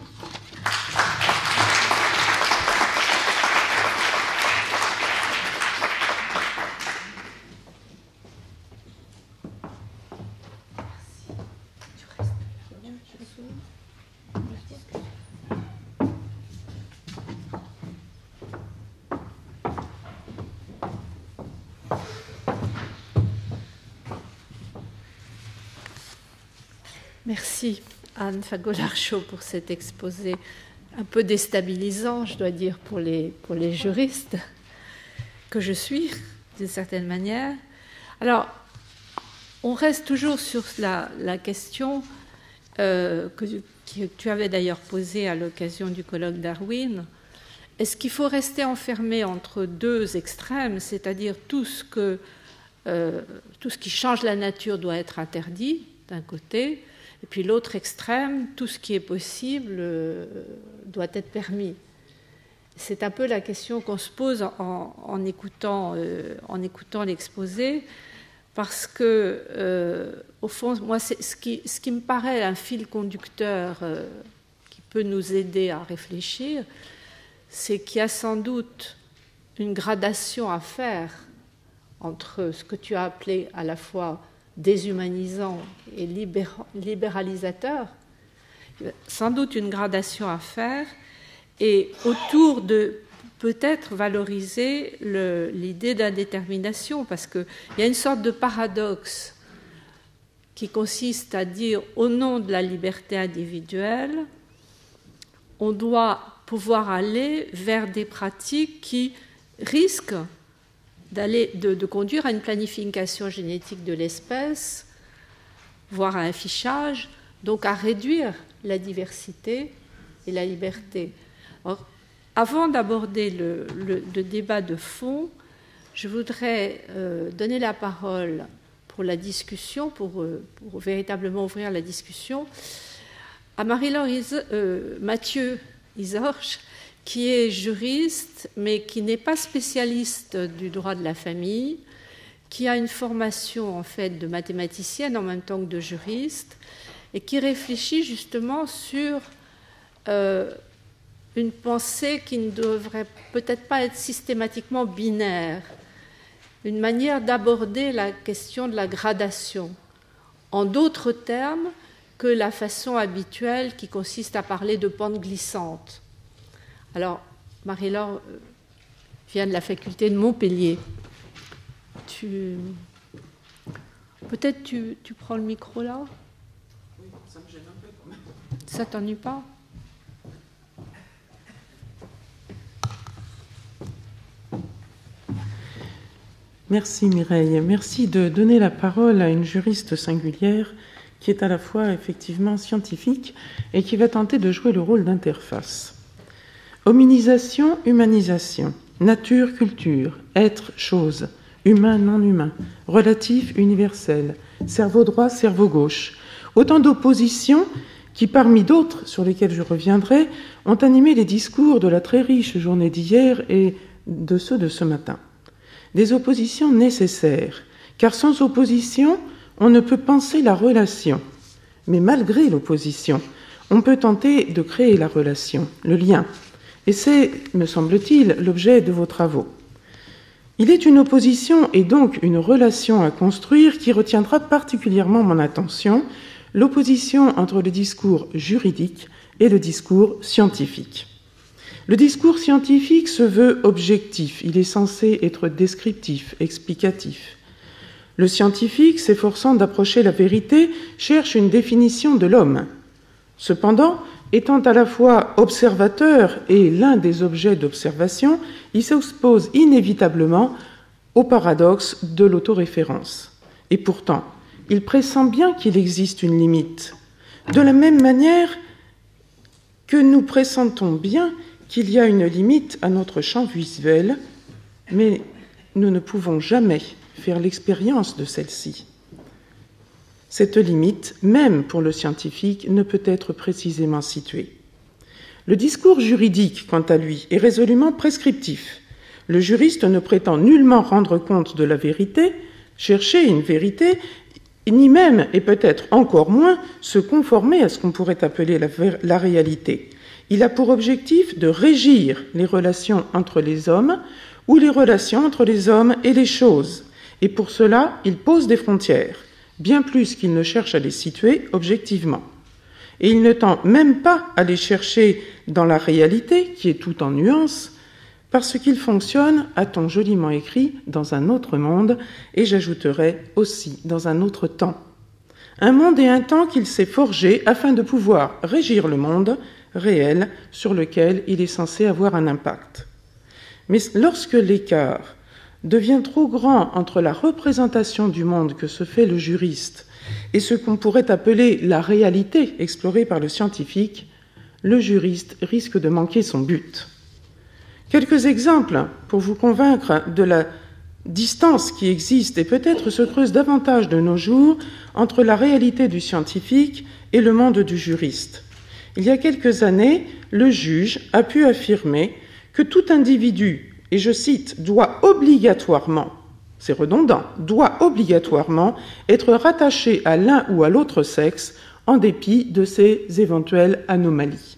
Merci Anne Fagot-Larchot pour cet exposé un peu déstabilisant, je dois dire, pour les juristes que je suis, d'une certaine manière. Alors, on reste toujours sur la question que tu avais d'ailleurs posée à l'occasion du colloque Darwin. Est-ce qu'il faut rester enfermé entre deux extrêmes, c'est-à-dire tout ce qui change la nature doit être interdit, d'un côté, et puis l'autre extrême, tout ce qui est possible doit être permis. C'est un peu la question qu'on se pose en écoutant l'exposé, parce que, au fond, moi, c'est ce qui me paraît un fil conducteur qui peut nous aider à réfléchir, c'est qu'il y a sans doute une gradation à faire entre ce que tu as appelé à la fois déshumanisant et libéralisateur, sans doute une gradation à faire, et autour de peut-être valoriser l'idée d'indétermination, parce qu'il y a une sorte de paradoxe qui consiste à dire, au nom de la liberté individuelle, on doit pouvoir aller vers des pratiques qui risquent de conduire à une planification génétique de l'espèce, voire à un fichage, donc à réduire la diversité et la liberté. Alors, avant d'aborder le débat de fond, je voudrais donner la parole pour la discussion, pour véritablement ouvrir la discussion, à Marie-Laure Mathieu Isorge, qui est juriste, mais qui n'est pas spécialiste du droit de la famille, qui a une formation en fait de mathématicienne en même temps que de juriste, et qui réfléchit justement sur une pensée qui ne devrait peut-être pas être systématiquement binaire, une manière d'aborder la question de la gradation, en d'autres termes que la façon habituelle qui consiste à parler de pente glissante. Alors, Marie-Laure vient de la faculté de Montpellier. Peut-être tu prends le micro là ? Oui, ça me gêne un peu quand même. Ça t'ennuie pas ? Merci Mireille, merci de donner la parole à une juriste singulière qui est à la fois effectivement scientifique et qui va tenter de jouer le rôle d'interface. Hominisation, humanisation, nature, culture, être, chose, humain, non humain, relatif, universel, cerveau droit, cerveau gauche. Autant d'oppositions qui, parmi d'autres sur lesquelles je reviendrai, ont animé les discours de la très riche journée d'hier et de ceux de ce matin. Des oppositions nécessaires, car sans opposition, on ne peut penser la relation. Mais malgré l'opposition, on peut tenter de créer la relation, le lien. Et c'est, me semble-t-il, l'objet de vos travaux. Il est une opposition et donc une relation à construire qui retiendra particulièrement mon attention, l'opposition entre le discours juridique et le discours scientifique. Le discours scientifique se veut objectif, il est censé être descriptif, explicatif. Le scientifique, s'efforçant d'approcher la vérité, cherche une définition de l'homme. Cependant, étant à la fois observateur et l'un des objets d'observation, il s'oppose inévitablement au paradoxe de l'autoréférence. Et pourtant, il pressent bien qu'il existe une limite. De la même manière que nous pressentons bien qu'il y a une limite à notre champ visuel, mais nous ne pouvons jamais faire l'expérience de celle-ci. Cette limite, même pour le scientifique, ne peut être précisément située. Le discours juridique, quant à lui, est résolument prescriptif. Le juriste ne prétend nullement rendre compte de la vérité, chercher une vérité, ni même, et peut-être encore moins, se conformer à ce qu'on pourrait appeler la réalité. Il a pour objectif de régir les relations entre les hommes ou les relations entre les hommes et les choses. Et pour cela, il pose des frontières, bien plus qu'il ne cherche à les situer objectivement. Et il ne tend même pas à les chercher dans la réalité, qui est tout en nuances, parce qu'il fonctionne, a-t-on joliment écrit, dans un autre monde, et j'ajouterai aussi dans un autre temps. Un monde et un temps qu'il s'est forgé afin de pouvoir régir le monde réel sur lequel il est censé avoir un impact. Mais lorsque l'écart devient trop grand entre la représentation du monde que se fait le juriste et ce qu'on pourrait appeler la réalité explorée par le scientifique, le juriste risque de manquer son but. Quelques exemples pour vous convaincre de la distance qui existe et peut-être se creuse davantage de nos jours entre la réalité du scientifique et le monde du juriste. Il y a quelques années, le juge a pu affirmer que tout individu, et je cite, doit obligatoirement, c'est redondant, doit obligatoirement être rattaché à l'un ou à l'autre sexe en dépit de ses éventuelles anomalies.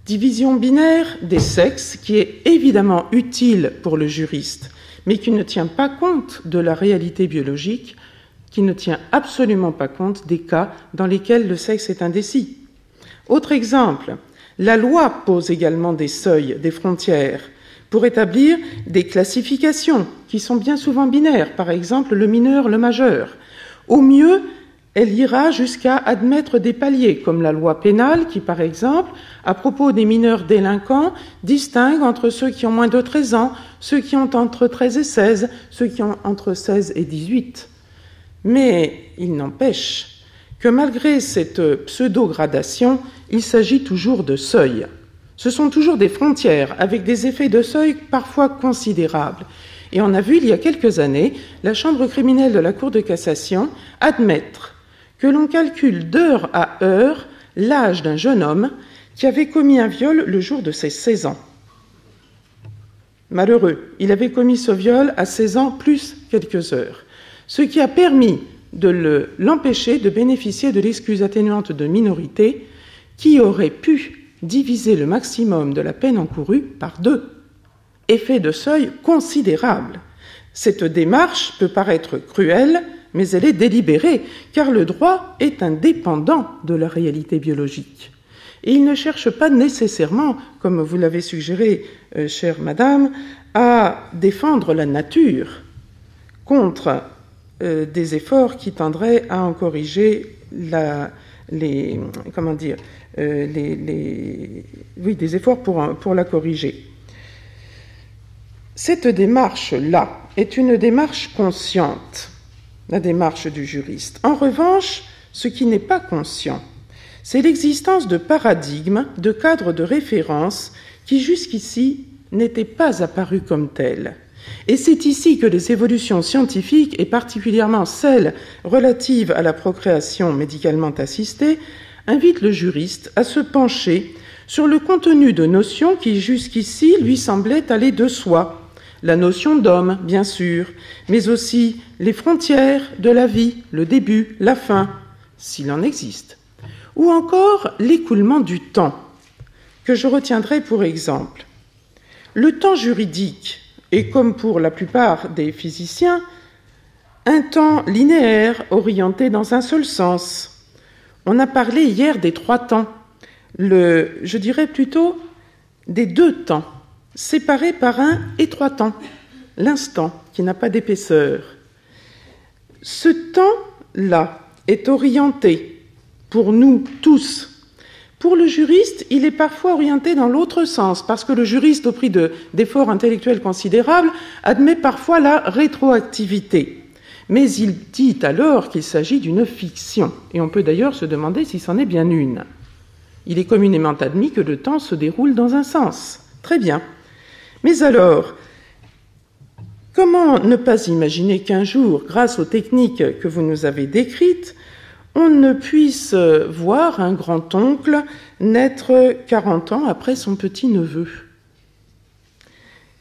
Division binaire des sexes qui est évidemment utile pour le juriste, mais qui ne tient pas compte de la réalité biologique, qui ne tient absolument pas compte des cas dans lesquels le sexe est indécis. Autre exemple, la loi pose également des seuils, des frontières, pour établir des classifications qui sont bien souvent binaires, par exemple le mineur, le majeur. Au mieux, elle ira jusqu'à admettre des paliers, comme la loi pénale qui, par exemple, à propos des mineurs délinquants, distingue entre ceux qui ont moins de 13 ans, ceux qui ont entre 13 et 16, ceux qui ont entre 16 et 18. Mais il n'empêche que malgré cette pseudo-gradation, il s'agit toujours de seuils. Ce sont toujours des frontières, avec des effets de seuil parfois considérables. Et on a vu il y a quelques années la Chambre criminelle de la Cour de cassation admettre que l'on calcule d'heure à heure l'âge d'un jeune homme qui avait commis un viol le jour de ses 16 ans. Malheureux, il avait commis ce viol à 16 ans plus quelques heures. Ce qui a permis de l'empêcher de bénéficier de l'excuse atténuante de minorité qui aurait pu diviser le maximum de la peine encourue par 2. Effet de seuil considérable. Cette démarche peut paraître cruelle, mais elle est délibérée, car le droit est indépendant de la réalité biologique. Et il ne cherche pas nécessairement, comme vous l'avez suggéré, chère madame, à défendre la nature contre des efforts qui tendraient à en corriger des efforts pour la corriger. Cette démarche-là est une démarche consciente, la démarche du juriste. En revanche, ce qui n'est pas conscient, c'est l'existence de paradigmes, de cadres de référence qui jusqu'ici n'étaient pas apparus comme tels. Et c'est ici que les évolutions scientifiques, et particulièrement celles relatives à la procréation médicalement assistée, invitent le juriste à se pencher sur le contenu de notions qui jusqu'ici lui semblaient aller de soi. La notion d'homme, bien sûr, mais aussi les frontières de la vie, le début, la fin, s'il en existe. Ou encore l'écoulement du temps, que je retiendrai pour exemple. Le temps juridique est, comme pour la plupart des physiciens, un temps linéaire orienté dans un seul sens. On a parlé hier des 3 temps, je dirais plutôt des 2 temps, séparés par un étroit temps, l'instant qui n'a pas d'épaisseur. Ce temps-là est orienté pour nous tous. Pour le juriste, il est parfois orienté dans l'autre sens, parce que le juriste, au prix d'efforts intellectuels considérables, admet parfois la rétroactivité. Mais il dit alors qu'il s'agit d'une fiction, et on peut d'ailleurs se demander si c'en est bien une. Il est communément admis que le temps se déroule dans un sens. Très bien. Mais alors, comment ne pas imaginer qu'un jour, grâce aux techniques que vous nous avez décrites, on ne puisse voir un grand-oncle naître 40 ans après son petit-neveu?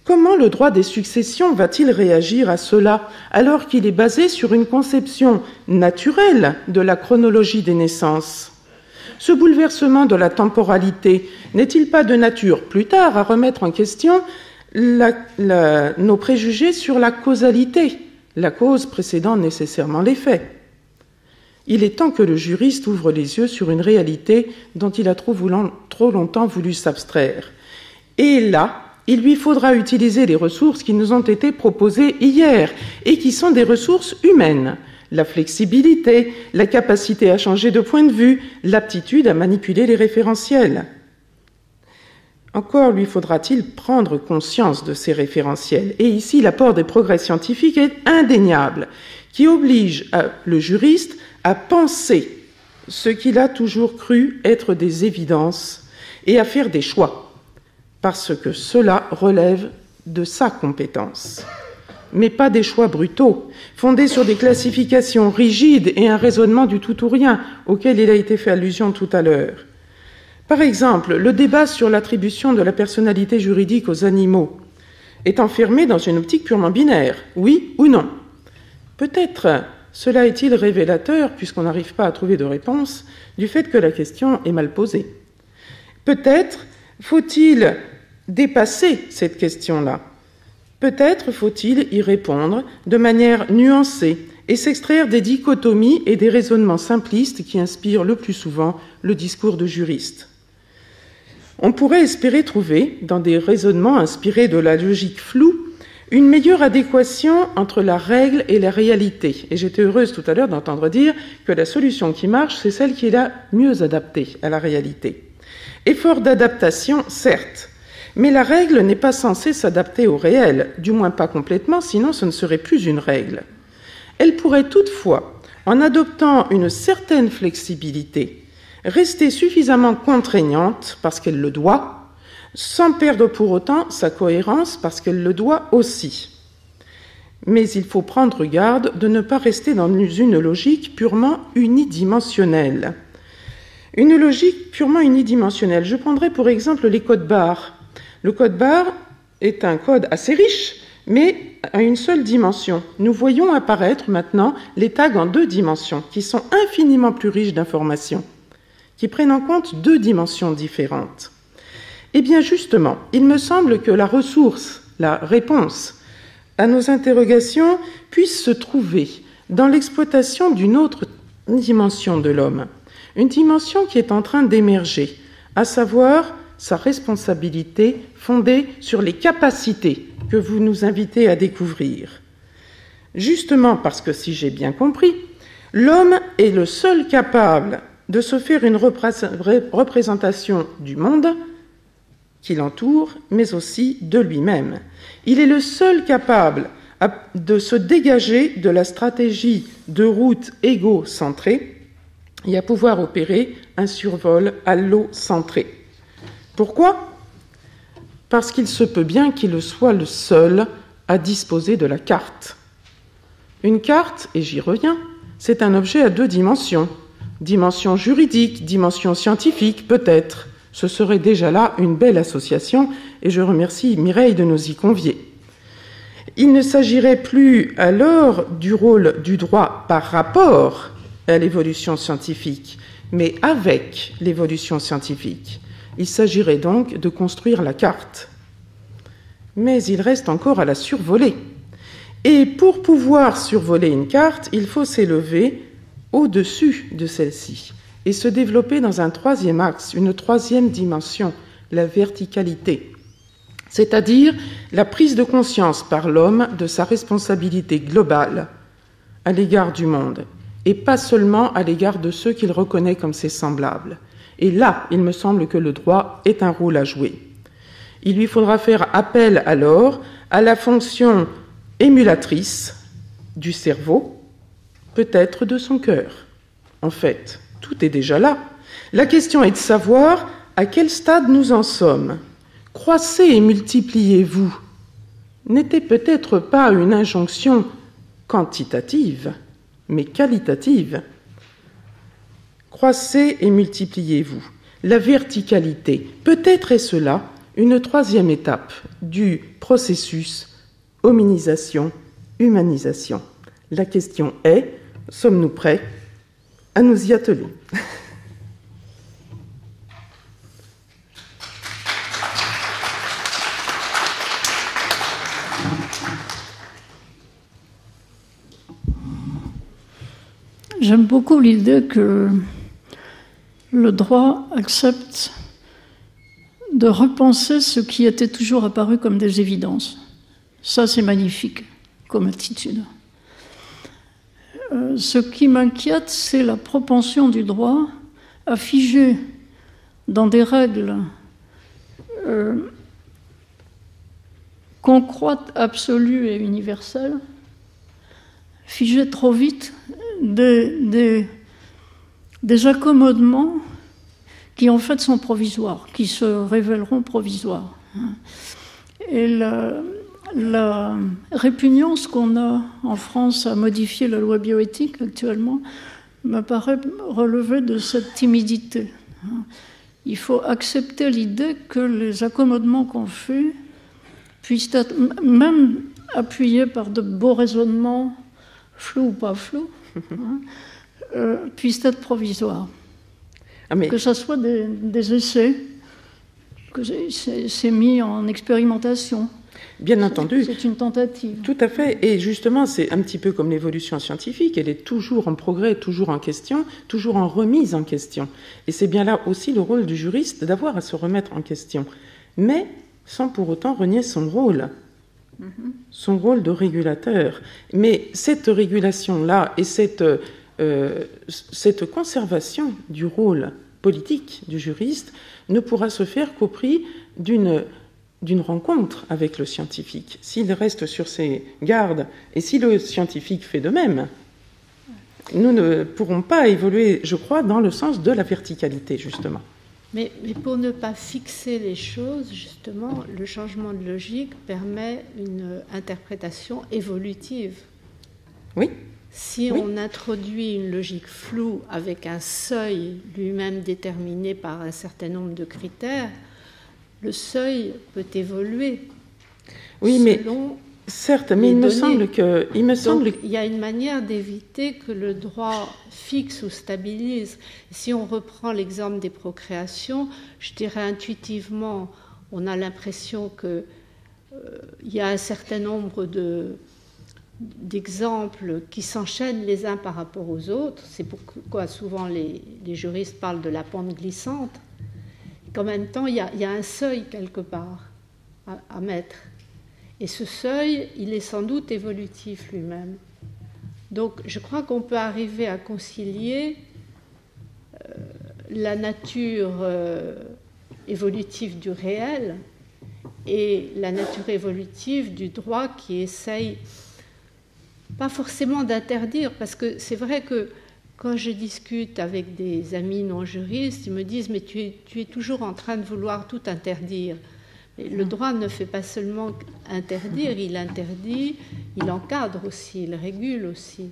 Comment le droit des successions va-t-il réagir à cela, alors qu'il est basé sur une conception naturelle de la chronologie des naissances? Ce bouleversement de la temporalité n'est-il pas de nature, plus tard, à remettre en question nos préjugés sur la causalité, la cause précédant nécessairement les faits? Il est temps que le juriste ouvre les yeux sur une réalité dont il a trop longtemps voulu s'abstraire. Et là, il lui faudra utiliser les ressources qui nous ont été proposées hier et qui sont des ressources humaines. La flexibilité, la capacité à changer de point de vue, l'aptitude à manipuler les référentiels. Encore lui faudra-t-il prendre conscience de ces référentiels. Et ici, l'apport des progrès scientifiques est indéniable, qui oblige le juriste à penser ce qu'il a toujours cru être des évidences et à faire des choix, parce que cela relève de sa compétence. Mais pas des choix brutaux, fondés sur des classifications rigides et un raisonnement du tout ou rien, auquel il a été fait allusion tout à l'heure. Par exemple, le débat sur l'attribution de la personnalité juridique aux animaux est enfermé dans une optique purement binaire, oui ou non. Peut-être cela est-il révélateur, puisqu'on n'arrive pas à trouver de réponse, du fait que la question est mal posée. Peut-être faut-il dépasser cette question-là. Peut-être faut-il y répondre de manière nuancée et s'extraire des dichotomies et des raisonnements simplistes qui inspirent le plus souvent le discours de juriste. On pourrait espérer trouver, dans des raisonnements inspirés de la logique floue, une meilleure adéquation entre la règle et la réalité. Et j'étais heureuse tout à l'heure d'entendre dire que la solution qui marche, c'est celle qui est la mieux adaptée à la réalité. Effort d'adaptation, certes, mais la règle n'est pas censée s'adapter au réel, du moins pas complètement, sinon ce ne serait plus une règle. Elle pourrait toutefois, en adoptant une certaine flexibilité, rester suffisamment contraignante parce qu'elle le doit, sans perdre pour autant sa cohérence parce qu'elle le doit aussi. Mais il faut prendre garde de ne pas rester dans une logique purement unidimensionnelle. Une logique purement unidimensionnelle. Je prendrai pour exemple les codes barres. Le code barre est un code assez riche, mais à une seule dimension. Nous voyons apparaître maintenant les tags en 2 dimensions, qui sont infiniment plus riches d'informations, qui prennent en compte 2 dimensions différentes. Eh bien justement, il me semble que la ressource, la réponse à nos interrogations puisse se trouver dans l'exploitation d'une autre dimension de l'homme, une dimension qui est en train d'émerger, à savoir sa responsabilité fondée sur les capacités que vous nous invitez à découvrir. Justement parce que, si j'ai bien compris, l'homme est le seul capable de se faire une représentation du monde qui l'entoure, mais aussi de lui-même. Il est le seul capable de se dégager de la stratégie de route égocentrée et à pouvoir opérer un survol allocentré. Pourquoi ? Parce qu'il se peut bien qu'il soit le seul à disposer de la carte. Une carte, et j'y reviens, c'est un objet à 2 dimensions. Dimension juridique, dimension scientifique, peut-être. Ce serait déjà là une belle association, et je remercie Mireille de nous y convier. Il ne s'agirait plus alors du rôle du droit par rapport à l'évolution scientifique, mais avec l'évolution scientifique. Il s'agirait donc de construire la carte. Mais il reste encore à la survoler. Et pour pouvoir survoler une carte, il faut s'élever au-dessus de celle-ci et se développer dans un 3e axe, une 3e dimension, la verticalité, c'est-à-dire la prise de conscience par l'homme de sa responsabilité globale à l'égard du monde, et pas seulement à l'égard de ceux qu'il reconnaît comme ses semblables. Et là, il me semble que le droit est un rôle à jouer. Il lui faudra faire appel alors à la fonction émulatrice du cerveau, peut-être de son cœur. En fait, tout est déjà là. La question est de savoir à quel stade nous en sommes. Croissez et multipliez-vous n'était peut-être pas une injonction quantitative, mais qualitative. Croissez et multipliez-vous. La verticalité, peut-être est cela une 3e étape du processus hominisation, humanisation. La question est, sommes-nous prêts à nous y atteler ? J'aime beaucoup l'idée que le droit accepte de repenser ce qui était toujours apparu comme des évidences. Ça, c'est magnifique comme attitude. Ce qui m'inquiète, c'est la propension du droit à figer dans des règles qu'on croit absolues et universelles, figer trop vite des accommodements qui en fait sont provisoires, qui se révéleront provisoires. Et la répugnance qu'on a en France à modifier la loi bioéthique actuellement me paraît relever de cette timidité. Il faut accepter l'idée que les accommodements qu'on fait puissent être, même appuyés par de beaux raisonnements, flous ou pas flous, puissent être provisoires. Que ce soit des essais, que c'est mis en expérimentation. Bien entendu. C'est une tentative. Tout à fait. Et justement, c'est un petit peu comme l'évolution scientifique. Elle est toujours en progrès, toujours en question, toujours en remise en question. Et c'est bien là aussi le rôle du juriste d'avoir à se remettre en question. Mais sans pour autant renier son rôle. Son rôle de régulateur. Mais cette régulation-là et cette conservation du rôle politique du juriste ne pourra se faire qu'au prix d'une rencontre avec le scientifique. S'il reste sur ses gardes et si le scientifique fait de même, nous ne pourrons pas évoluer, je crois, dans le sens de la verticalité, justement. Mais pour ne pas fixer les choses, justement, le changement de logique permet une interprétation évolutive. Oui. Si on introduit une logique floue avec un seuil lui-même déterminé par un certain nombre de critères, le seuil peut évoluer selon Certes, mais il me semble que... Il y a une manière d'éviter que le droit fixe ou stabilise. Si on reprend l'exemple des procréations, je dirais intuitivement, on a l'impression qu'il y a un certain nombre d'exemples qui s'enchaînent les uns par rapport aux autres. C'est pourquoi souvent les juristes parlent de la pente glissante. Et qu'en même temps, il y a un seuil quelque part à mettre. Et ce seuil, il est sans doute évolutif lui-même. Donc je crois qu'on peut arriver à concilier la nature évolutive du réel et la nature évolutive du droit qui essaye, pas forcément d'interdire, parce que c'est vrai que quand je discute avec des amis non-juristes, ils me disent « mais tu es toujours en train de vouloir tout interdire ». Le droit ne fait pas seulement interdire, il interdit, il encadre aussi, il régule aussi.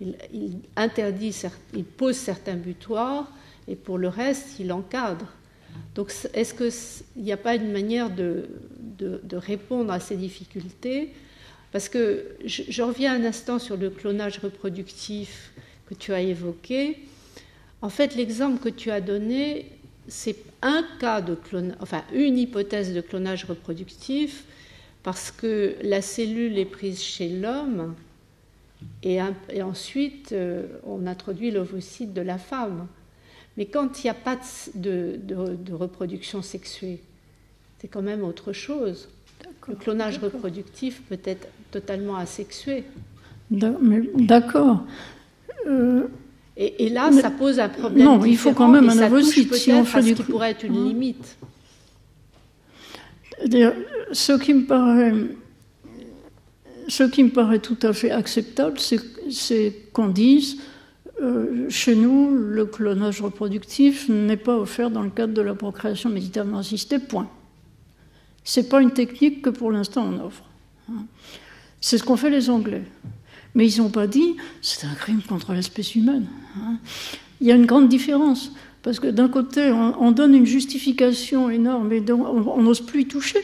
Il interdit, il pose certains butoirs et pour le reste, il encadre. Donc est-ce qu'il n'y a pas une manière de répondre à ces difficultés? Parce que je reviens un instant sur le clonage reproductif que tu as évoqué. En fait, l'exemple que tu as donné, c'est un cas de clonage, enfin une hypothèse de clonage reproductif, parce que la cellule est prise chez l'homme et ensuite on introduit l'ovocyte de la femme. Mais quand il n'y a pas de reproduction sexuée, c'est quand même autre chose. Le clonage reproductif peut être totalement asexué. D'accord. Et là, ça pose un problème. Non, il faut quand même un ovocyte. Si on fait ce qui pourrait être une limite. Ce qui me paraît tout à fait acceptable, c'est qu'on dise chez nous, le clonage reproductif n'est pas offert dans le cadre de la procréation médicalement assistée, point. Ce n'est pas une technique que pour l'instant on offre. C'est ce qu'ont fait les Anglais. Mais ils n'ont pas dit c'est un crime contre l'espèce humaine. Il y a une grande différence. Parce que d'un côté, on donne une justification énorme et on n'ose plus y toucher.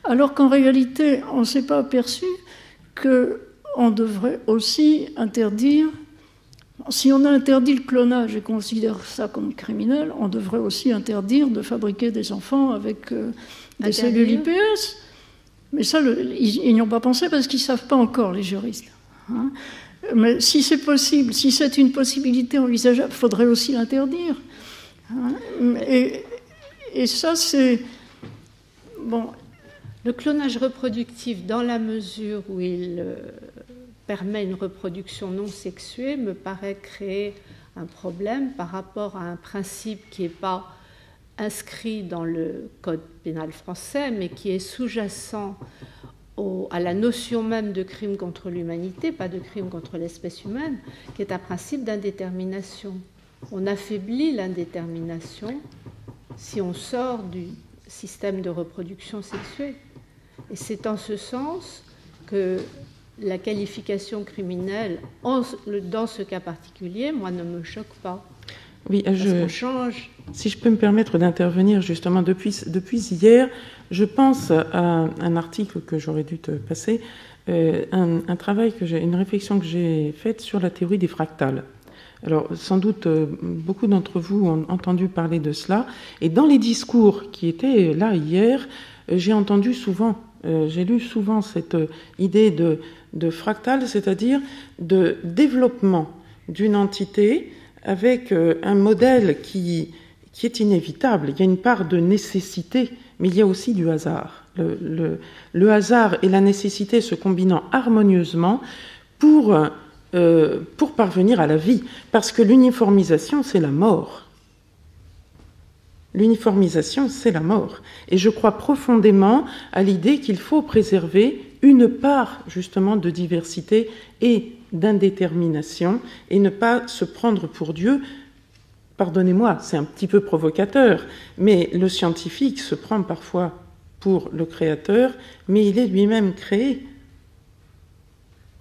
Alors qu'en réalité, on ne s'est pas aperçu qu'on devrait aussi interdire. Si on a interdit le clonage et considère ça comme criminel, on devrait aussi interdire de fabriquer des enfants avec des cellules iPS. Mais ça, ils n'y ont pas pensé parce qu'ils ne savent pas encore, les juristes. Mais si c'est possible, si c'est une possibilité envisageable, il faudrait aussi l'interdire. Et ça, c'est... Bon. Le clonage reproductif, dans la mesure où il permet une reproduction non sexuée, me paraît créer un problème par rapport à un principe qui n'est pas inscrit dans le Code pénal français, mais qui est sous-jacent à la notion même de crime contre l'humanité, pas de crime contre l'espèce humaine, qui est un principe d'indétermination. On affaiblit l'indétermination si on sort du système de reproduction sexuée. Et c'est en ce sens que la qualification criminelle, dans ce cas particulier, moi, ne me choque pas. Oui, qu'on change. Si je peux me permettre d'intervenir justement depuis hier, je pense à un article que j'aurais dû te passer, un travail une réflexion que j'ai faite sur la théorie des fractales. Alors, sans doute, beaucoup d'entre vous ont entendu parler de cela, et dans les discours qui étaient là hier, j'ai lu souvent cette idée de fractale, c'est-à-dire de développement d'une entité avec un modèle qui est inévitable. Il y a une part de nécessité, mais il y a aussi du hasard. Le hasard et la nécessité se combinant harmonieusement pour parvenir à la vie. Parce que l'uniformisation, c'est la mort. L'uniformisation, c'est la mort. Et je crois profondément à l'idée qu'il faut préserver une part, justement, de diversité et d'indétermination, et ne pas se prendre pour Dieu. Pardonnez-moi, c'est un petit peu provocateur, mais le scientifique se prend parfois pour le créateur, mais il est lui-même créé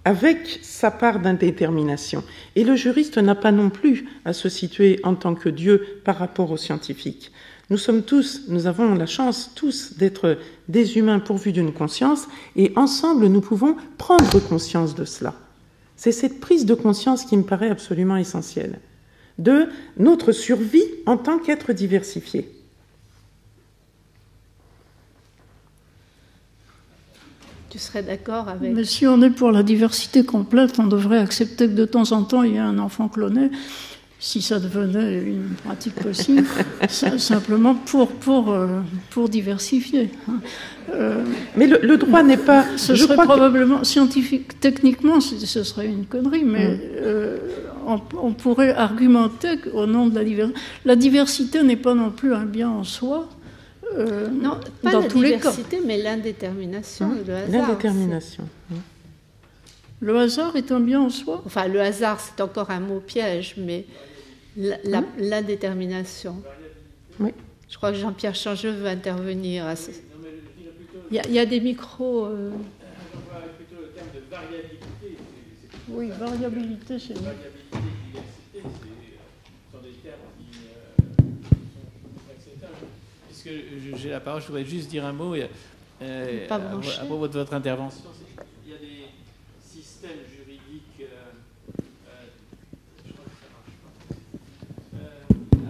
avec sa part d'indétermination. Et le juriste n'a pas non plus à se situer en tant que Dieu par rapport au scientifique. Nous avons la chance tous d'être des humains pourvus d'une conscience, et ensemble nous pouvons prendre conscience de cela. C'est cette prise de conscience qui me paraît absolument essentielle, de notre survie en tant qu'être diversifié. Tu serais d'accord avec... Mais si on est pour la diversité complète, on devrait accepter que de temps en temps, il y a un enfant cloné, si ça devenait une pratique possible, simplement pour diversifier. Mais le droit n'est pas... Ce serait probablement scientifique, techniquement, ce serait une connerie, mais on pourrait argumenter qu'au nom de la diversité n'est pas non plus un bien en soi. Non, pas dans la tous diversité, mais l'indétermination, le hasard. L'indétermination. Le hasard est un bien en soi? Enfin, le hasard, c'est encore un mot piège, mais l'indétermination. Oui. Je crois que Jean-Pierre Changeux veut intervenir. Il y a des micros... J'emploie plutôt le terme de variabilité. Oui, variabilité, c'est... Variabilité, diversité, ce sont des termes qui sont acceptables. Puisque j'ai la parole, je voudrais juste dire un mot à propos de votre intervention. Il y a des systèmes juridiques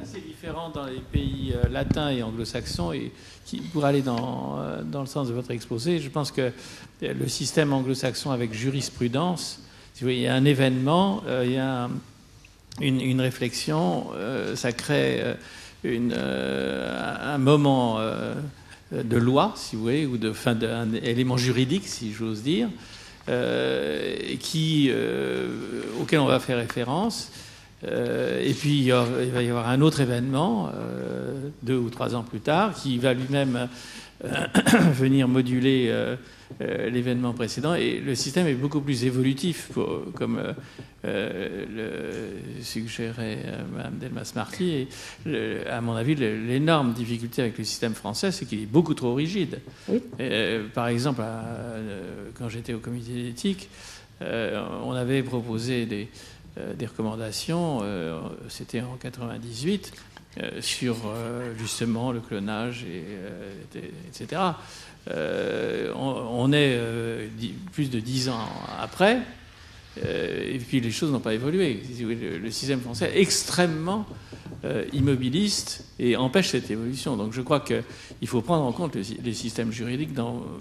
assez différents dans les pays latins et anglo-saxons, et qui, pour aller dans le sens de votre exposé, je pense que le système anglo-saxon avec jurisprudence, si vous voyez, il y a un événement, il y a une réflexion, ça crée un moment de loi, si vous voulez, ou d'un élément juridique, si j'ose dire, auquel on va faire référence. Et puis il va y avoir un autre événement 2 ou 3 ans plus tard qui va lui-même venir moduler l'événement précédent, et le système est beaucoup plus évolutif, comme le suggérait Mme Delmas-Marty. Et à mon avis, l'énorme difficulté avec le système français, c'est qu'il est beaucoup trop rigide. Oui. Par exemple, quand j'étais au comité d'éthique, on avait proposé des recommandations, c'était en 98, sur justement le clonage, etc. On est plus de 10 ans après, et puis les choses n'ont pas évolué. Le système français est extrêmement immobiliste et empêche cette évolution. Donc je crois qu'il faut prendre en compte les systèmes juridiques,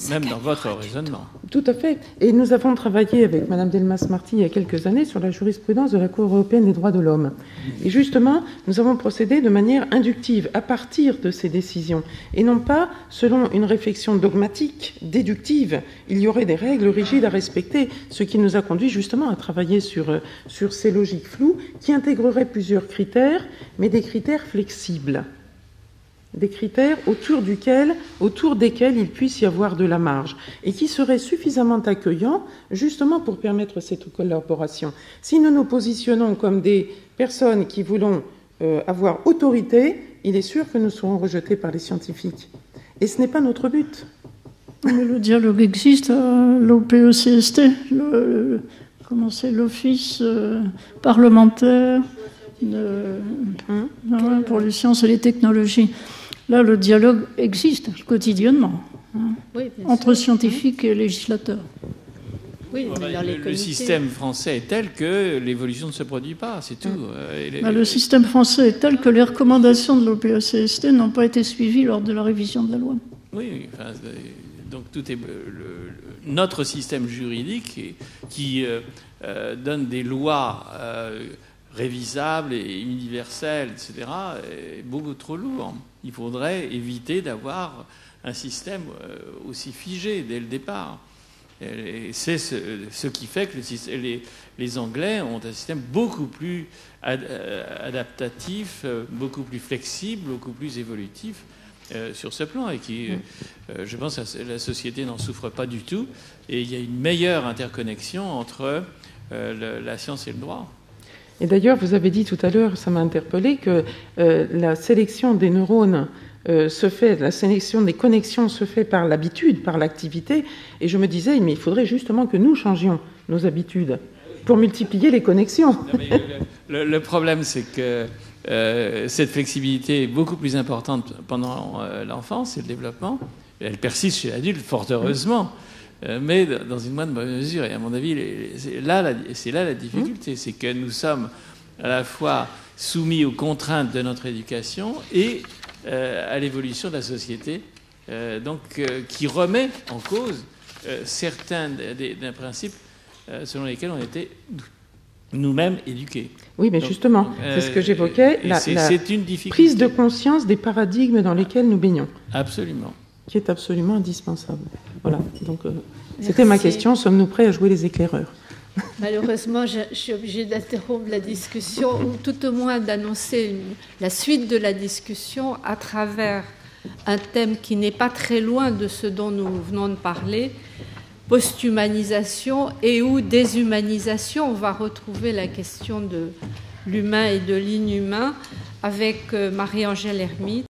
même dans votre raisonnement. Tout à fait. Et nous avons travaillé avec Mme Delmas-Marty il y a quelques années sur la jurisprudence de la Cour européenne des droits de l'homme. Et justement, nous avons procédé de manière inductive à partir de ces décisions, et non pas selon une réflexion dogmatique, déductive. Il y aurait des règles rigides à respecter, ce qui nous a conduit justement à travailler sur ces logiques floues qui intégreraient plusieurs critères, mais des critères flexibles, des critères autour desquels il puisse y avoir de la marge, et qui seraient suffisamment accueillants justement pour permettre cette collaboration. Si nous nous positionnons comme des personnes qui voulons avoir autorité, il est sûr que nous serons rejetés par les scientifiques. Et ce n'est pas notre but. Mais le dialogue existe à l'OPECST, comment c'est, l'Office parlementaire pour les sciences et les technologies. Là, le dialogue existe quotidiennement, entre scientifiques et législateurs. Oui, le système français est tel que l'évolution ne se produit pas, c'est tout. Le système français est tel que les recommandations de l'OPECST n'ont pas été suivies lors de la révision de la loi. Oui, enfin, donc tout est notre système juridique qui donne des lois révisables et universelles, etc., est beaucoup trop lourd. Il faudrait éviter d'avoir un système aussi figé dès le départ. Et c'est ce qui fait que les Anglais ont un système beaucoup plus adaptatif, beaucoup plus flexible, beaucoup plus évolutif sur ce plan, et qui, je pense, la société n'en souffre pas du tout. Et il y a une meilleure interconnexion entre la science et le droit. Et d'ailleurs, vous avez dit tout à l'heure, ça m'a interpellé, que la sélection des neurones la sélection des connexions se fait par l'habitude, par l'activité. Et je me disais, mais il faudrait justement que nous changions nos habitudes pour multiplier les connexions. Non, mais le problème, c'est que cette flexibilité est beaucoup plus importante pendant l'enfance et le développement. Elle persiste chez l'adulte, fort heureusement, mais dans une moindre mesure. Et à mon avis, c'est là la difficulté, c'est que nous sommes à la fois soumis aux contraintes de notre éducation et à l'évolution de la société, qui remet en cause certains des principes selon lesquels on était nous-mêmes éduqués. Oui, mais justement, c'est ce que j'évoquais, la une difficulté. Prise de conscience des paradigmes dans lesquels nous baignons. Absolument. Qui est absolument indispensable. Voilà, donc c'était ma question, sommes-nous prêts à jouer les éclaireurs? Malheureusement, je suis obligée d'interrompre la discussion, ou tout au moins d'annoncer la suite de la discussion à travers un thème qui n'est pas très loin de ce dont nous venons de parler, post-humanisation et ou déshumanisation. On va retrouver la question de l'humain et de l'inhumain avec Marie-Angèle Hermite.